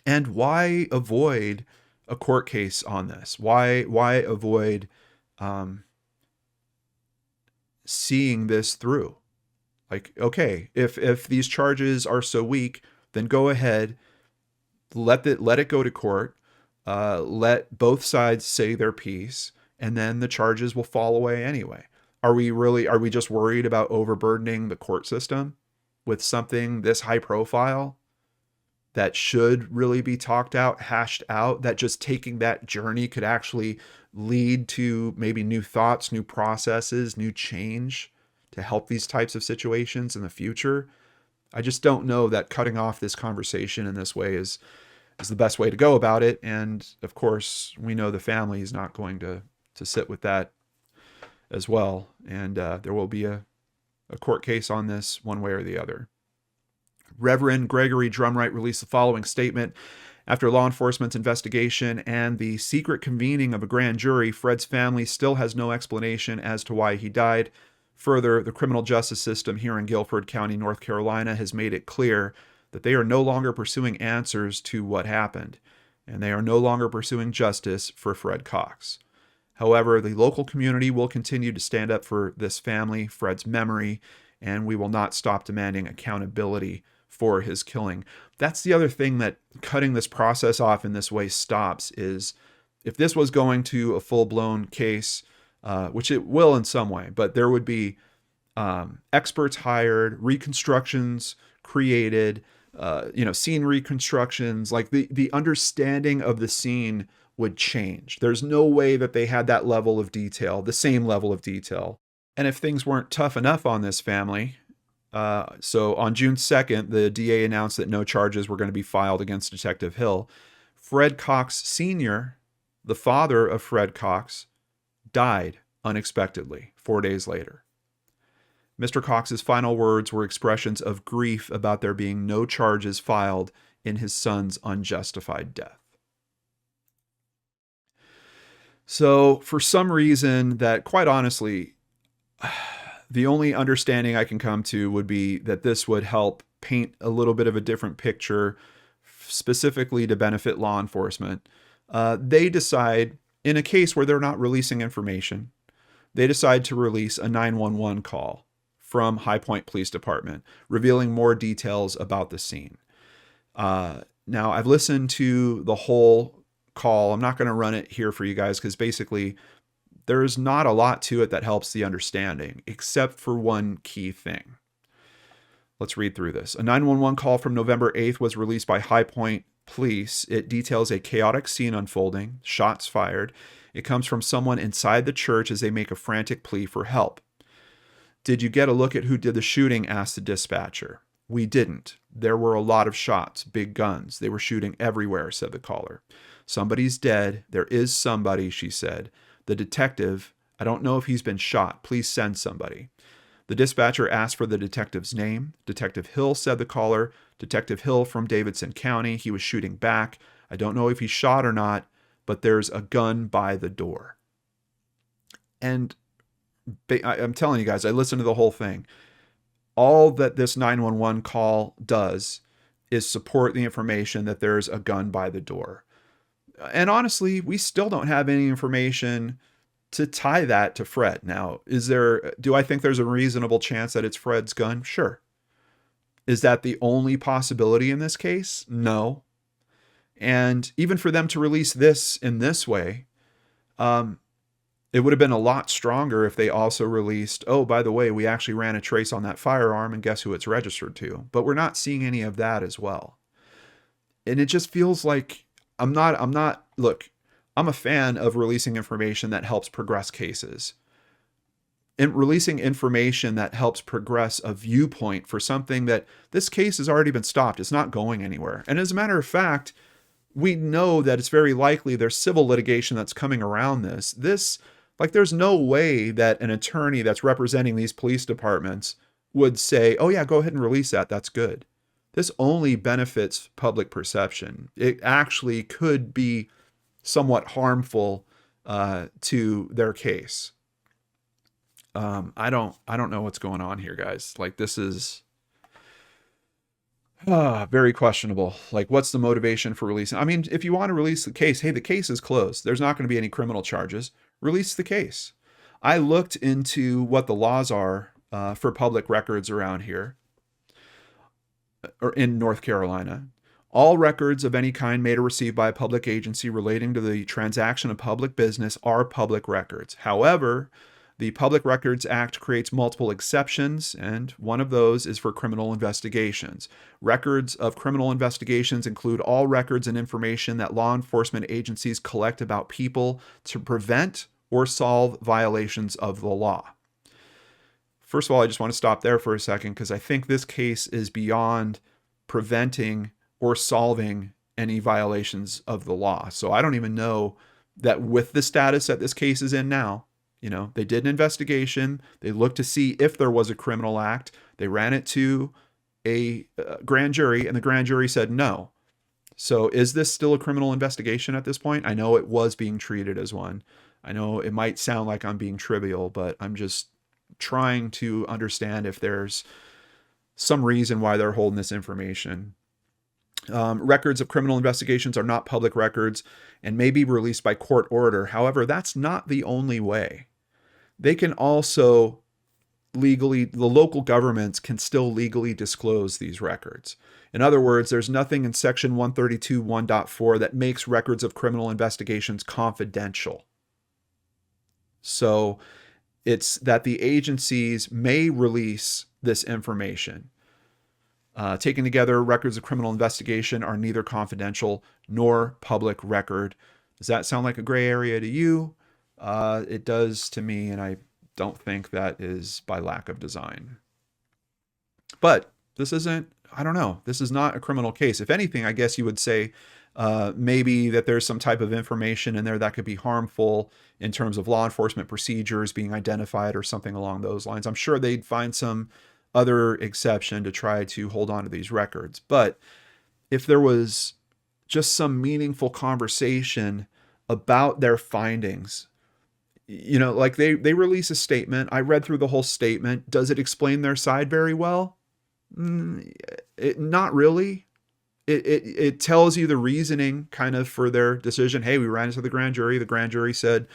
And why avoid a court case on this? Why avoid seeing this through? Like, okay, if these charges are so weak, then go ahead, let it go to court, let both sides say their piece, and then the charges will fall away anyway. Are we just worried about overburdening the court system with something this high profile that should really be talked out, hashed out, that just taking that journey could actually lead to maybe new thoughts, new processes, new change to help these types of situations in the future? I just don't know that cutting off this conversation in this way is the best way to go about it. And of course, we know the family is not going to sit with that as well. And there will be a court case on this one way or the other. Reverend Gregory Drumright released the following statement. After law enforcement's investigation and the secret convening of a grand jury, Fred's family still has no explanation as to why he died. Further, the criminal justice system here in Guilford County, North Carolina, has made it clear that they are no longer pursuing answers to what happened. and they are no longer pursuing justice for Fred Cox. However, the local community will continue to stand up for this family, Fred's memory, and we will not stop demanding accountability for his killing. That's the other thing that cutting this process off in this way stops is if this was going to a full-blown case, which it will in some way, but there would be experts hired, reconstructions created, scene reconstructions, like the understanding of the scene would change. There's no way that they had that level of detail, the same level of detail. And if things weren't tough enough on this family, so on June 2nd, the DA announced that no charges were going to be filed against Detective Hill. Fred Cox Sr., the father of Fred Cox, died unexpectedly 4 days later. Mr. Cox's final words were expressions of grief about there being no charges filed in his son's unjustified death. So, for some reason that, quite honestly, the only understanding I can come to would be that this would help paint a little bit of a different picture, specifically to benefit law enforcement. They decide, in a case where they're not releasing information, they decide to release a 911 call from High Point Police Department, revealing more details about the scene. Now, I've listened to the whole call. I'm not going to run it here for you guys because basically there's not a lot to it that helps the understanding, except for one key thing. Let's read through this. A 911 call from November 8th was released by High Point Police. It details a chaotic scene unfolding, shots fired. It comes from someone inside the church as they make a frantic plea for help. Did you get a look at who did the shooting? Asked the dispatcher. We didn't. There were a lot of shots, big guns. They were shooting everywhere, said the caller. Somebody's dead. There is somebody, she said. The detective, I don't know if he's been shot. Please send somebody. The dispatcher asked for the detective's name. Detective Hill, said the caller. Detective Hill from Davidson County. He was shooting back. I don't know if he's shot or not, but there's a gun by the door. And I'm telling you guys, I listened to the whole thing. All that this 911 call does is support the information that there's a gun by the door. And honestly, we still don't have any information to tie that to Fred. Now, do I think there's a reasonable chance that it's Fred's gun? Sure. Is that the only possibility in this case? No. And even for them to release this in this way, it would have been a lot stronger if they also released, oh, by the way, we actually ran a trace on that firearm and guess who it's registered to. But we're not seeing any of that as well. And it just feels like look, I'm a fan of releasing information that helps progress cases. And releasing information that helps progress a viewpoint for something that this case has already been stopped. It's not going anywhere. And as a matter of fact, we know that it's very likely there's civil litigation that's coming around this. There's no way that an attorney that's representing these police departments would say, oh yeah, go ahead and release that. That's good. This only benefits public perception. It actually could be somewhat harmful to their case. I don't know what's going on here, guys. Like, this is very questionable. Like, what's the motivation for releasing? I mean, if you want to release the case, hey, the case is closed. There's not going to be any criminal charges. Release the case. I looked into what the laws are for public records around here, or in North Carolina. All records of any kind made or received by a public agency relating to the transaction of public business are public records. However, the Public Records Act creates multiple exceptions, and one of those is for criminal investigations. Records of criminal investigations include all records and information that law enforcement agencies collect about people to prevent or solve violations of the law. First of all, I just want to stop there for a second because I think this case is beyond preventing or solving any violations of the law. So I don't even know that with the status that this case is in now, they did an investigation. They looked to see if there was a criminal act. They ran it to a grand jury, and the grand jury said no. So is this still a criminal investigation at this point? I know it was being treated as one. I know it might sound like I'm being trivial, but I'm just trying to understand if there's some reason why they're holding this information. Records of criminal investigations are not public records and may be released by court order. However, that's not the only way. They can also legally, the local governments can still legally disclose these records. In other words, there's nothing in Section 132 1.4 that makes records of criminal investigations confidential. So it's that the agencies may release this information. Taken together, records of criminal investigation are neither confidential nor public record. Does that sound like a gray area to you? It does to me, and I don't think that is by lack of design. But this isn't, I don't know, this is not a criminal case. If anything, I guess you would say maybe that there's some type of information in there that could be harmful in terms of law enforcement procedures being identified or something along those lines. I'm sure they'd find some other exception to try to hold on to these records. But if there was just some meaningful conversation about their findings, you know, like they release a statement. I read through the whole statement. Does it explain their side very well? Not really. It tells you the reasoning kind of for their decision. Hey, we ran into the grand jury. The grand jury said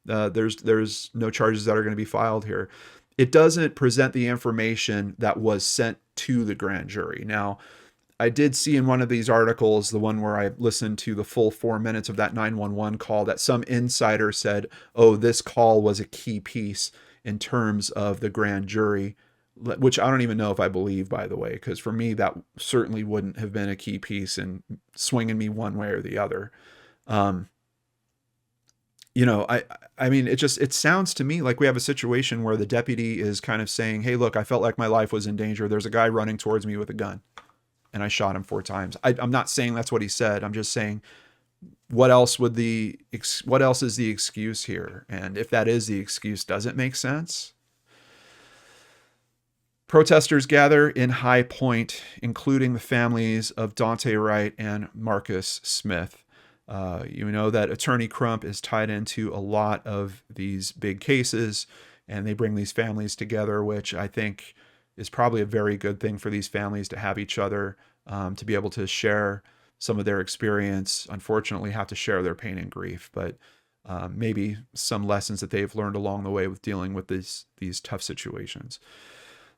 there's no charges that are going to be filed here. It doesn't present the information that was sent to the grand jury. Now, I did see in one of these articles, the one where I listened to the full 4 minutes of that 911 call, that some insider said, oh, this call was a key piece in terms of the grand jury, which I don't even know if I believe, by the way, because for me, that certainly wouldn't have been a key piece in swinging me one way or the other. You know, I mean, it sounds to me like we have a situation where the deputy is kind of saying, hey, look, I felt like my life was in danger. There's a guy running towards me with a gun and I shot him 4 times. I'm not saying that's what he said. I'm just saying, what else is the excuse here? And if that is the excuse, does it make sense? Protesters gather in High Point, including the families of Dante Wright and Marcus Smith. You know that Attorney Crump is tied into a lot of these big cases, and they bring these families together, which I think is probably a very good thing for these families to have each other, to be able to share some of their experience. Unfortunately, have to share their pain and grief, but maybe some lessons that they've learned along the way with dealing with these tough situations.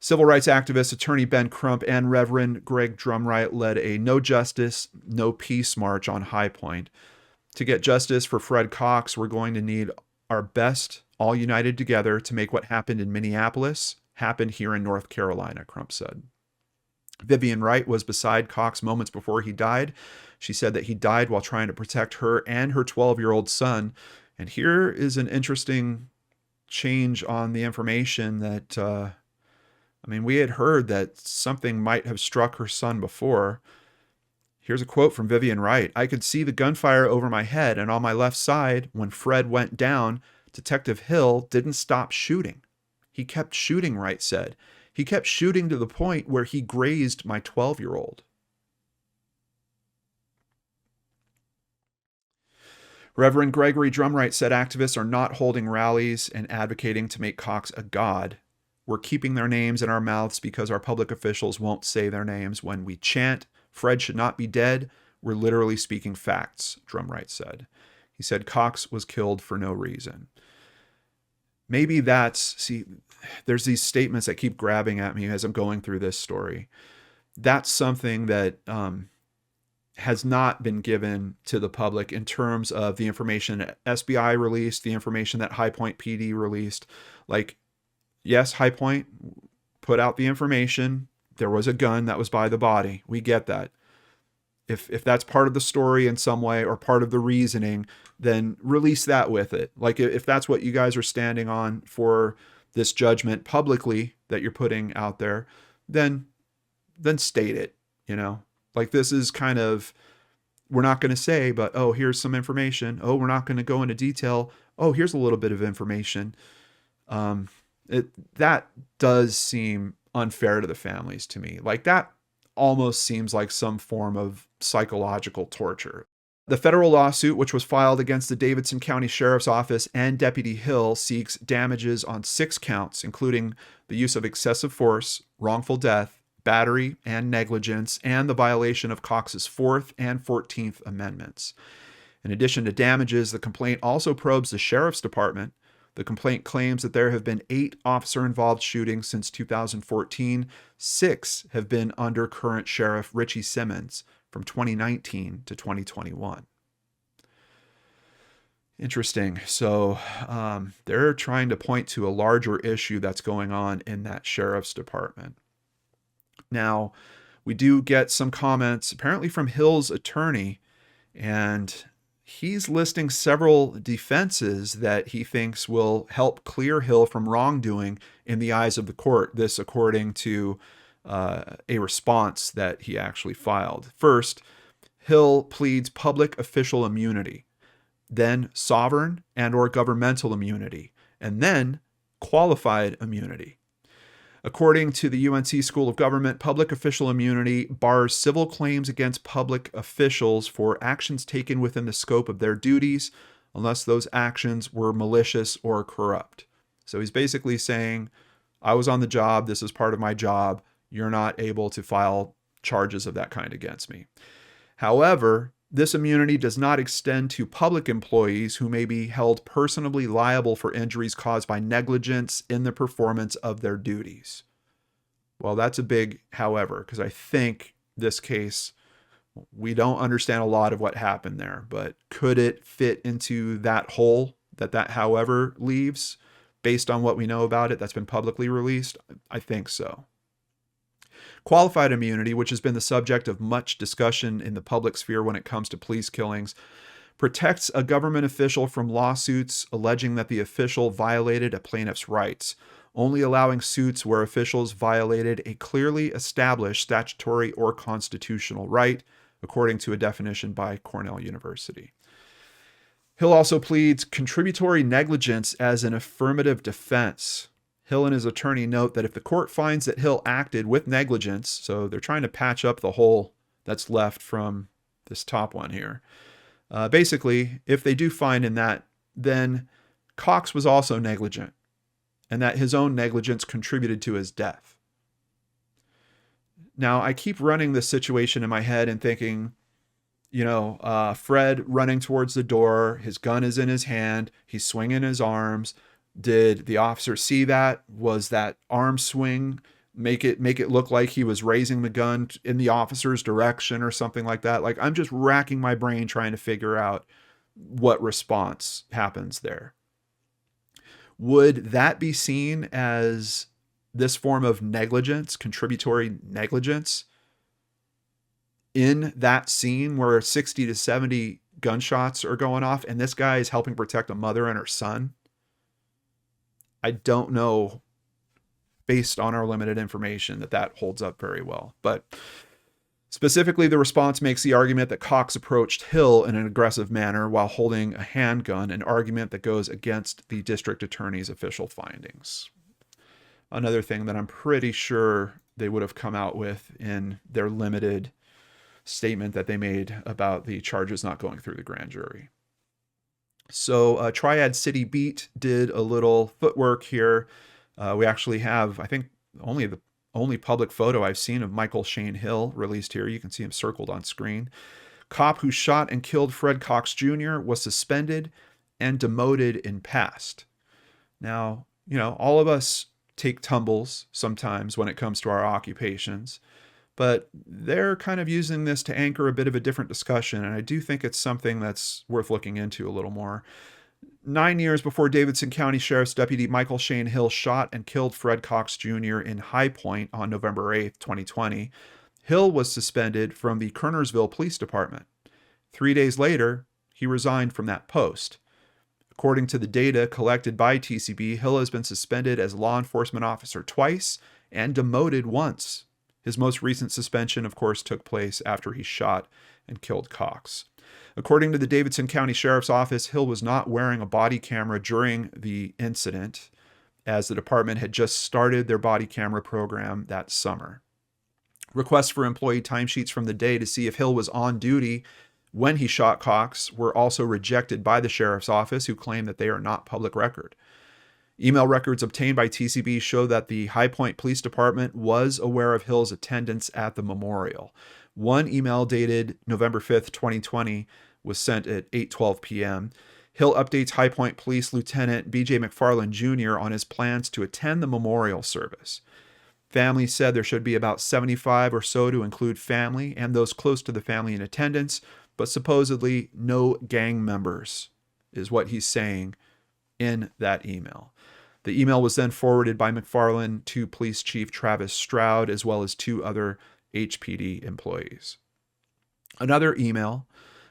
Civil rights activist attorney Ben Crump and Reverend Greg Drumright led a No Justice, No Peace march on High Point. To get justice for Fred Cox, we're going to need our best, all united together to make what happened in Minneapolis happen here in North Carolina, Crump said. Vivian Wright was beside Cox moments before he died. She said that he died while trying to protect her and her 12-year-old son. And here is an interesting change on the information that, we had heard that something might have struck her son before. Here's a quote from Vivian Wright. I could see the gunfire over my head and on my left side. When Fred went down, Detective Hill didn't stop shooting. He kept shooting, Wright said. He kept shooting to the point where he grazed my 12-year-old. Reverend Gregory Drumright said activists are not holding rallies and advocating to make Cox a god. We're keeping their names in our mouths because our public officials won't say their names. When we chant, Fred should not be dead, we're literally speaking facts, Drumright said. He said Cox was killed for no reason. Maybe there's these statements that keep grabbing at me as I'm going through this story. That's something that has not been given to the public in terms of the information that SBI released, the information that High Point PD released. Like, yes, High Point put out the information. There was a gun that was by the body. We get that. If that's part of the story in some way or part of the reasoning, then release that with it. Like, if that's what you guys are standing on for this judgment publicly that you're putting out there, then state it, you know? Like, this is kind of, we're not going to say, but, oh, here's some information. Oh, we're not going to go into detail. Oh, here's a little bit of information. That does seem unfair to the families to me. Like, that almost seems like some form of psychological torture. The federal lawsuit, which was filed against the Davidson County Sheriff's Office and Deputy Hill, seeks damages on 6 counts, including the use of excessive force, wrongful death, battery and negligence, and the violation of Cox's 4th and 14th Amendments. In addition to damages, the complaint also probes the Sheriff's Department. The complaint claims that there have been 8 officer-involved shootings since 2014. 6 have been under current Sheriff Richie Simmons from 2019 to 2021. Interesting. So they're trying to point to a larger issue that's going on in that Sheriff's Department. Now, we do get some comments apparently from Hill's attorney, and he's listing several defenses that he thinks will help clear Hill from wrongdoing in the eyes of the court. This according to a response that he actually filed. First, Hill pleads public official immunity, then sovereign and or governmental immunity, and then qualified immunity. According to the UNC School of Government, public official immunity bars civil claims against public officials for actions taken within the scope of their duties, unless those actions were malicious or corrupt. So he's basically saying, I was on the job, this is part of my job, you're not able to file charges of that kind against me. However, this immunity does not extend to public employees who may be held personally liable for injuries caused by negligence in the performance of their duties. Well, that's a big however, because I think this case, we don't understand a lot of what happened there, but could it fit into that hole that however leaves based on what we know about it that's been publicly released? I think so. Qualified immunity, which has been the subject of much discussion in the public sphere when it comes to police killings, protects a government official from lawsuits alleging that the official violated a plaintiff's rights, only allowing suits where officials violated a clearly established statutory or constitutional right, according to a definition by Cornell University. Hill also pleads contributory negligence as an affirmative defense. Hill and his attorney note that if the court finds that Hill acted with negligence, so they're trying to patch up the hole that's left from this top one here. Basically, if they do find in that, then Cox was also negligent, and that his own negligence contributed to his death. Now, I keep running this situation in my head and thinking, Fred running towards the door, his gun is in his hand, he's swinging his arms. Did the officer see that? Was that arm swing make it look like he was raising the gun in the officer's direction or something like that? Like, I'm just racking my brain trying to figure out what response happens there. Would that be seen as this form of negligence, contributory negligence, in that scene where 60 to 70 gunshots are going off and this guy is helping protect a mother and her son? I don't know, based on our limited information, that holds up very well. But specifically, the response makes the argument that Cox approached Hill in an aggressive manner while holding a handgun, an argument that goes against the district attorney's official findings. Another thing that I'm pretty sure they would have come out with in their limited statement that they made about the charges not going through the grand jury. So Triad City Beat did a little footwork here. We actually have, I think, the only public photo I've seen of Michael Shane Hill released here. You can see him circled on screen. Cop who shot and killed Fred Cox Jr. was suspended and demoted in past. Now, all of us take tumbles sometimes when it comes to our occupations, but they're kind of using this to anchor a bit of a different discussion, and I do think it's something that's worth looking into a little more. 9 years before Davidson County Sheriff's Deputy Michael Shane Hill shot and killed Fred Cox Jr. in High Point on November 8th, 2020, Hill was suspended from the Kernersville Police Department. 3 days later, he resigned from that post. According to the data collected by TCB, Hill has been suspended as law enforcement officer twice and demoted once. His most recent suspension, of course, took place after he shot and killed Cox. According to the Davidson County Sheriff's Office, Hill was not wearing a body camera during the incident, as the department had just started their body camera program that summer. Requests for employee timesheets from the day to see if Hill was on duty when he shot Cox were also rejected by the Sheriff's Office, who claimed that they are not public record. Email records obtained by TCB show that the High Point Police Department was aware of Hill's attendance at the memorial. One email dated November 5th, 2020 was sent at 8:12 p.m. Hill updates High Point Police Lieutenant B.J. McFarland Jr. on his plans to attend the memorial service. Family said there should be about 75 or so to include family and those close to the family in attendance, but supposedly no gang members is what he's saying in that email. The email was then forwarded by McFarland to Police Chief Travis Stroud, as well as 2 other HPD employees. Another email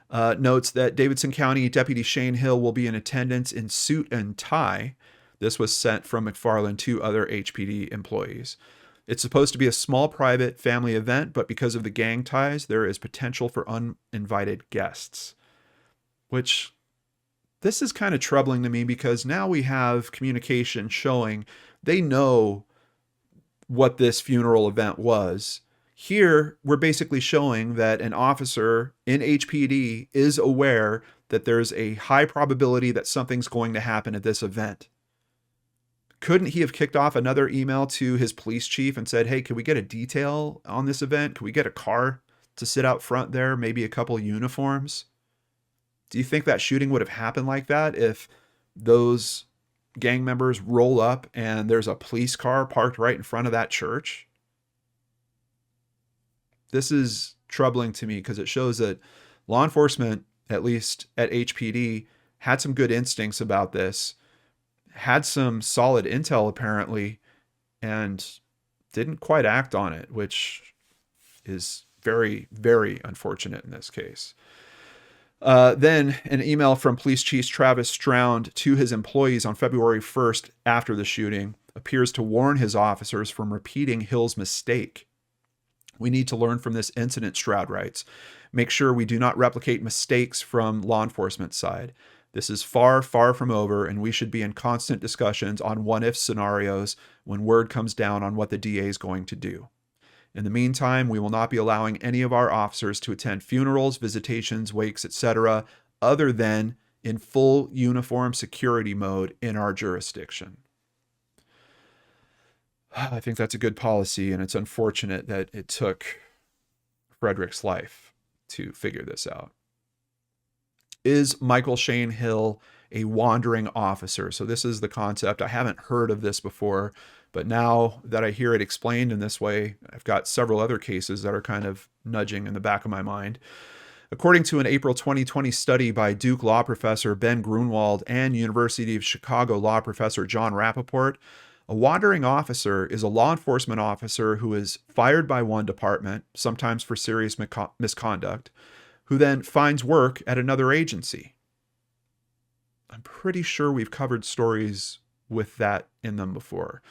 notes that Davidson County Deputy Shane Hill will be in attendance in suit and tie. This was sent from McFarland to other HPD employees. It's supposed to be a small private family event, but because of the gang ties, there is potential for uninvited guests. Which, this is kind of troubling to me because now we have communication showing they know what this funeral event was. Here, we're basically showing that an officer in HPD is aware that there's a high probability that something's going to happen at this event. Couldn't he have kicked off another email to his police chief and said, hey, can we get a detail on this event? Can we get a car to sit out front there? Maybe a couple uniforms? Do you think that shooting would have happened like that if those gang members roll up and there's a police car parked right in front of that church? This is troubling to me because it shows that law enforcement, at least at HPD, had some good instincts about this, had some solid intel apparently, and didn't quite act on it, which is very, very unfortunate in this case. Then an email from Police Chief Travis Stroud to his employees on February 1st after the shooting appears to warn his officers from repeating Hill's mistake. We need to learn from this incident, Stroud writes. Make sure we do not replicate mistakes from law enforcement side. This is far, far from over, and we should be in constant discussions on what-if scenarios when word comes down on what the DA is going to do. In the meantime, we will not be allowing any of our officers to attend funerals, visitations, wakes, etc., other than in full uniform security mode in our jurisdiction. I think that's a good policy, and it's unfortunate that it took Frederick's life to figure this out. Is Michael Shane Hill a wandering officer? So this is the concept. I haven't heard of this before, but now that I hear it explained in this way, I've got several other cases that are kind of nudging in the back of my mind. According to an April 2020 study by Duke law professor Ben Grunwald and University of Chicago law professor John Rappaport, a wandering officer is a law enforcement officer who is fired by one department, sometimes for serious misconduct, who then finds work at another agency. I'm pretty sure we've covered stories with that in them before.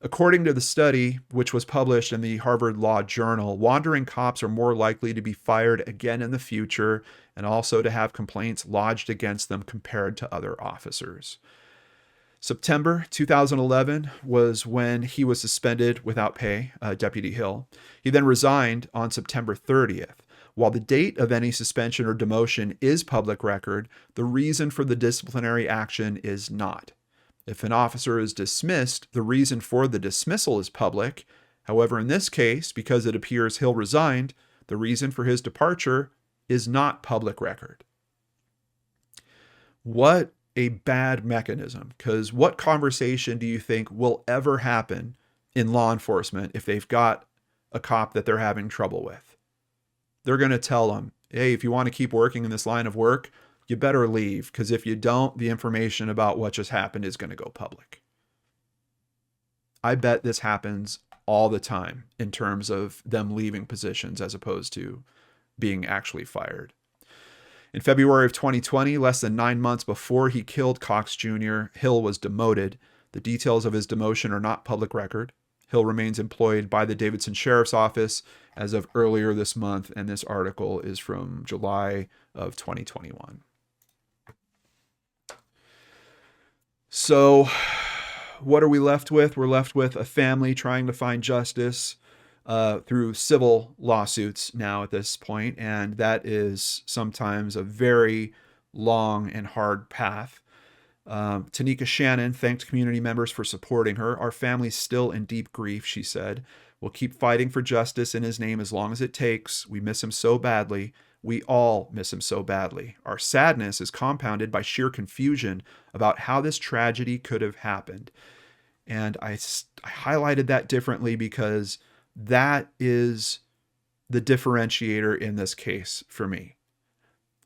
According to the study, which was published in the Harvard Law Journal, wandering cops are more likely to be fired again in the future and also to have complaints lodged against them compared to other officers. September 2011 was when he was suspended without pay, Deputy Hill. He then resigned on September 30th. While the date of any suspension or demotion is public record, the reason for the disciplinary action is not. If an officer is dismissed, the reason for the dismissal is public. However, in this case, because it appears Hill resigned, the reason for his departure is not public record. What a bad mechanism, because what conversation do you think will ever happen in law enforcement if they've got a cop that they're having trouble with? They're going to tell them, hey, if you want to keep working in this line of work, you better leave, because if you don't, the information about what just happened is going to go public. I bet this happens all the time in terms of them leaving positions as opposed to being actually fired. In February of 2020, less than 9 months before he killed Cox Jr., Hill was demoted. The details of his demotion are not public record. Hill remains employed by the Davidson Sheriff's Office as of earlier this month, and this article is from July of 2021. So what are we left with? We're left with a family trying to find justice through civil lawsuits now at this point, and that is sometimes a very long and hard path. Tanika Shannon thanked community members for supporting her. Our family's still in deep grief, she said. We'll keep fighting for justice in his name as long as it takes. We miss him so badly. We all miss him so badly. Our sadness is compounded by sheer confusion about how this tragedy could have happened. And I highlighted that differently because that is the differentiator in this case for me.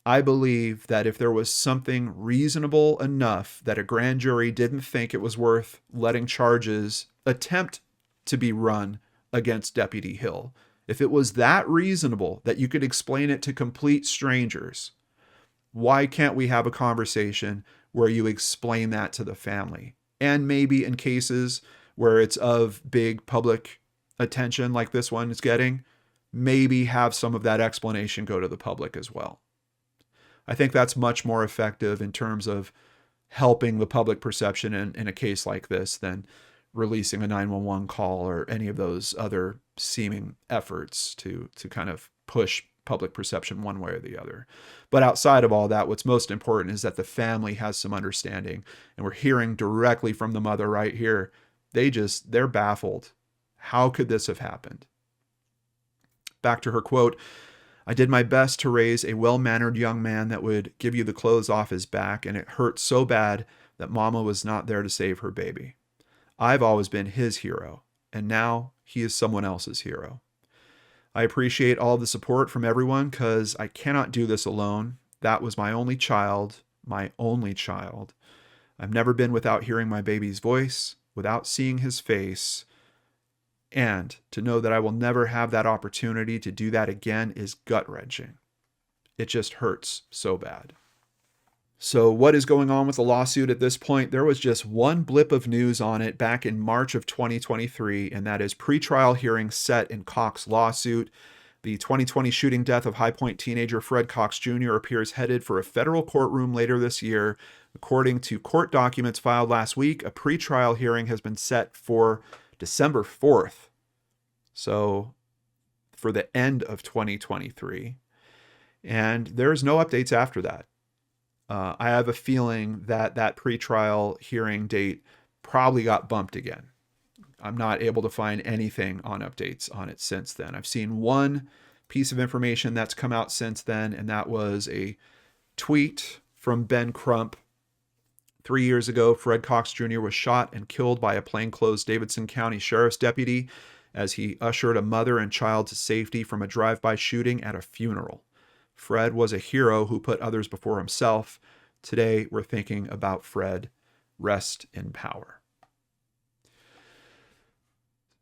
I believe that if there was something reasonable enough that a grand jury didn't think it was worth letting charges attempt to be run against Deputy Hill, if it was that reasonable that you could explain it to complete strangers, why can't we have a conversation where you explain that to the family? And maybe in cases where it's of big public attention like this one is getting, maybe have some of that explanation go to the public as well. I think that's much more effective in terms of helping the public perception in a case like this than releasing a 911 call or any of those other seeming efforts to kind of push public perception one way or the other. But outside of all that, what's most important is that the family has some understanding. And we're hearing directly from the mother right here. They're baffled. How could this have happened? Back to her quote, I did my best to raise a well-mannered young man that would give you the clothes off his back, and it hurt so bad that Mama was not there to save her baby. I've always been his hero, and now he is someone else's hero. I appreciate all the support from everyone because I cannot do this alone. That was my only child, my only child. I've never been without hearing my baby's voice, without seeing his face. And to know that I will never have that opportunity to do that again is gut-wrenching. It just hurts so bad. So what is going on with the lawsuit at this point? There was just one blip of news on it back in March of 2023, and that is pretrial hearing set in Cox lawsuit. The 2020 shooting death of High Point teenager Fred Cox Jr. appears headed for a federal courtroom later this year. According to court documents filed last week, a pretrial hearing has been set for December 4th. So for the end of 2023. And there's no updates after that. I have a feeling that that pretrial hearing date probably got bumped again. I'm not able to find anything on updates on it since then. I've seen one piece of information that's come out since then, and that was a tweet from Ben Crump. 3 years ago, Fred Cox Jr. was shot and killed by a plainclothes Davidson County Sheriff's deputy as he ushered a mother and child to safety from a drive-by shooting at a funeral. Fred was a hero who put others before himself. Today, we're thinking about Fred. Rest in power.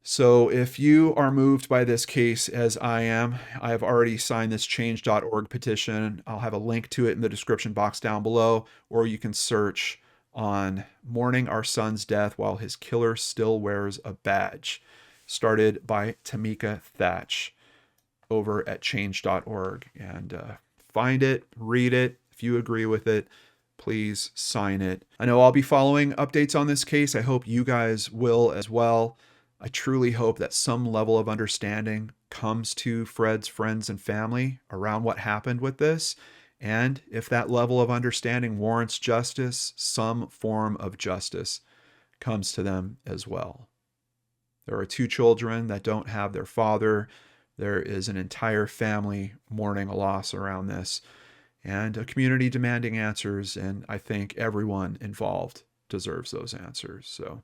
So if you are moved by this case as I am, I have already signed this change.org petition. I'll have a link to it in the description box down below, or you can search on Mourning Our Son's Death While His Killer Still Wears a Badge, started by Tamika Thatch over at change.org. And find it, read it. If you agree with it, please sign it. I know I'll be following updates on this case. I hope you guys will as well. I truly hope that some level of understanding comes to Fred's friends and family around what happened with this. And if that level of understanding warrants justice, some form of justice comes to them as well. There are 2 children that don't have their father. There is an entire family mourning a loss around this, and a community demanding answers, and I think everyone involved deserves those answers. So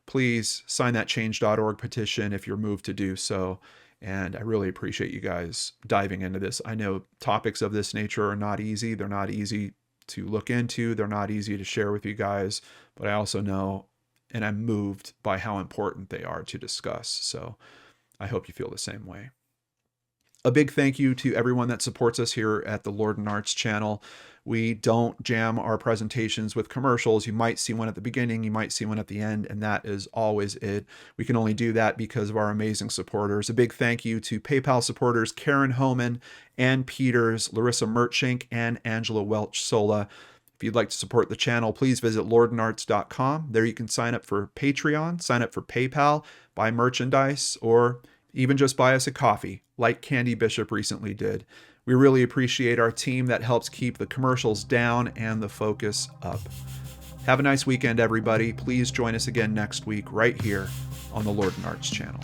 please sign that change.org petition if you're moved to do so, and I really appreciate you guys diving into this. I know topics of this nature are not easy. They're not easy to look into. They're not easy to share with you guys, but I also know, and I'm moved by how important they are to discuss. So I hope you feel the same way. A big thank you to everyone that supports us here at the LordanArts channel. We don't jam our presentations with commercials. You might see one at the beginning, you might see one at the end, and that is always it. We can only do that because of our amazing supporters. A big thank you to PayPal supporters Karen Homan, Ann Peters, Larissa Mertschink, and Angela Welch Sola. If you'd like to support the channel, please visit LordanArts.com. There you can sign up for Patreon, sign up for PayPal, buy merchandise, or even just buy us a coffee, like Candy Bishop recently did. We really appreciate our team that helps keep the commercials down and the focus up. Have a nice weekend, everybody. Please join us again next week right here on the LordanArts channel.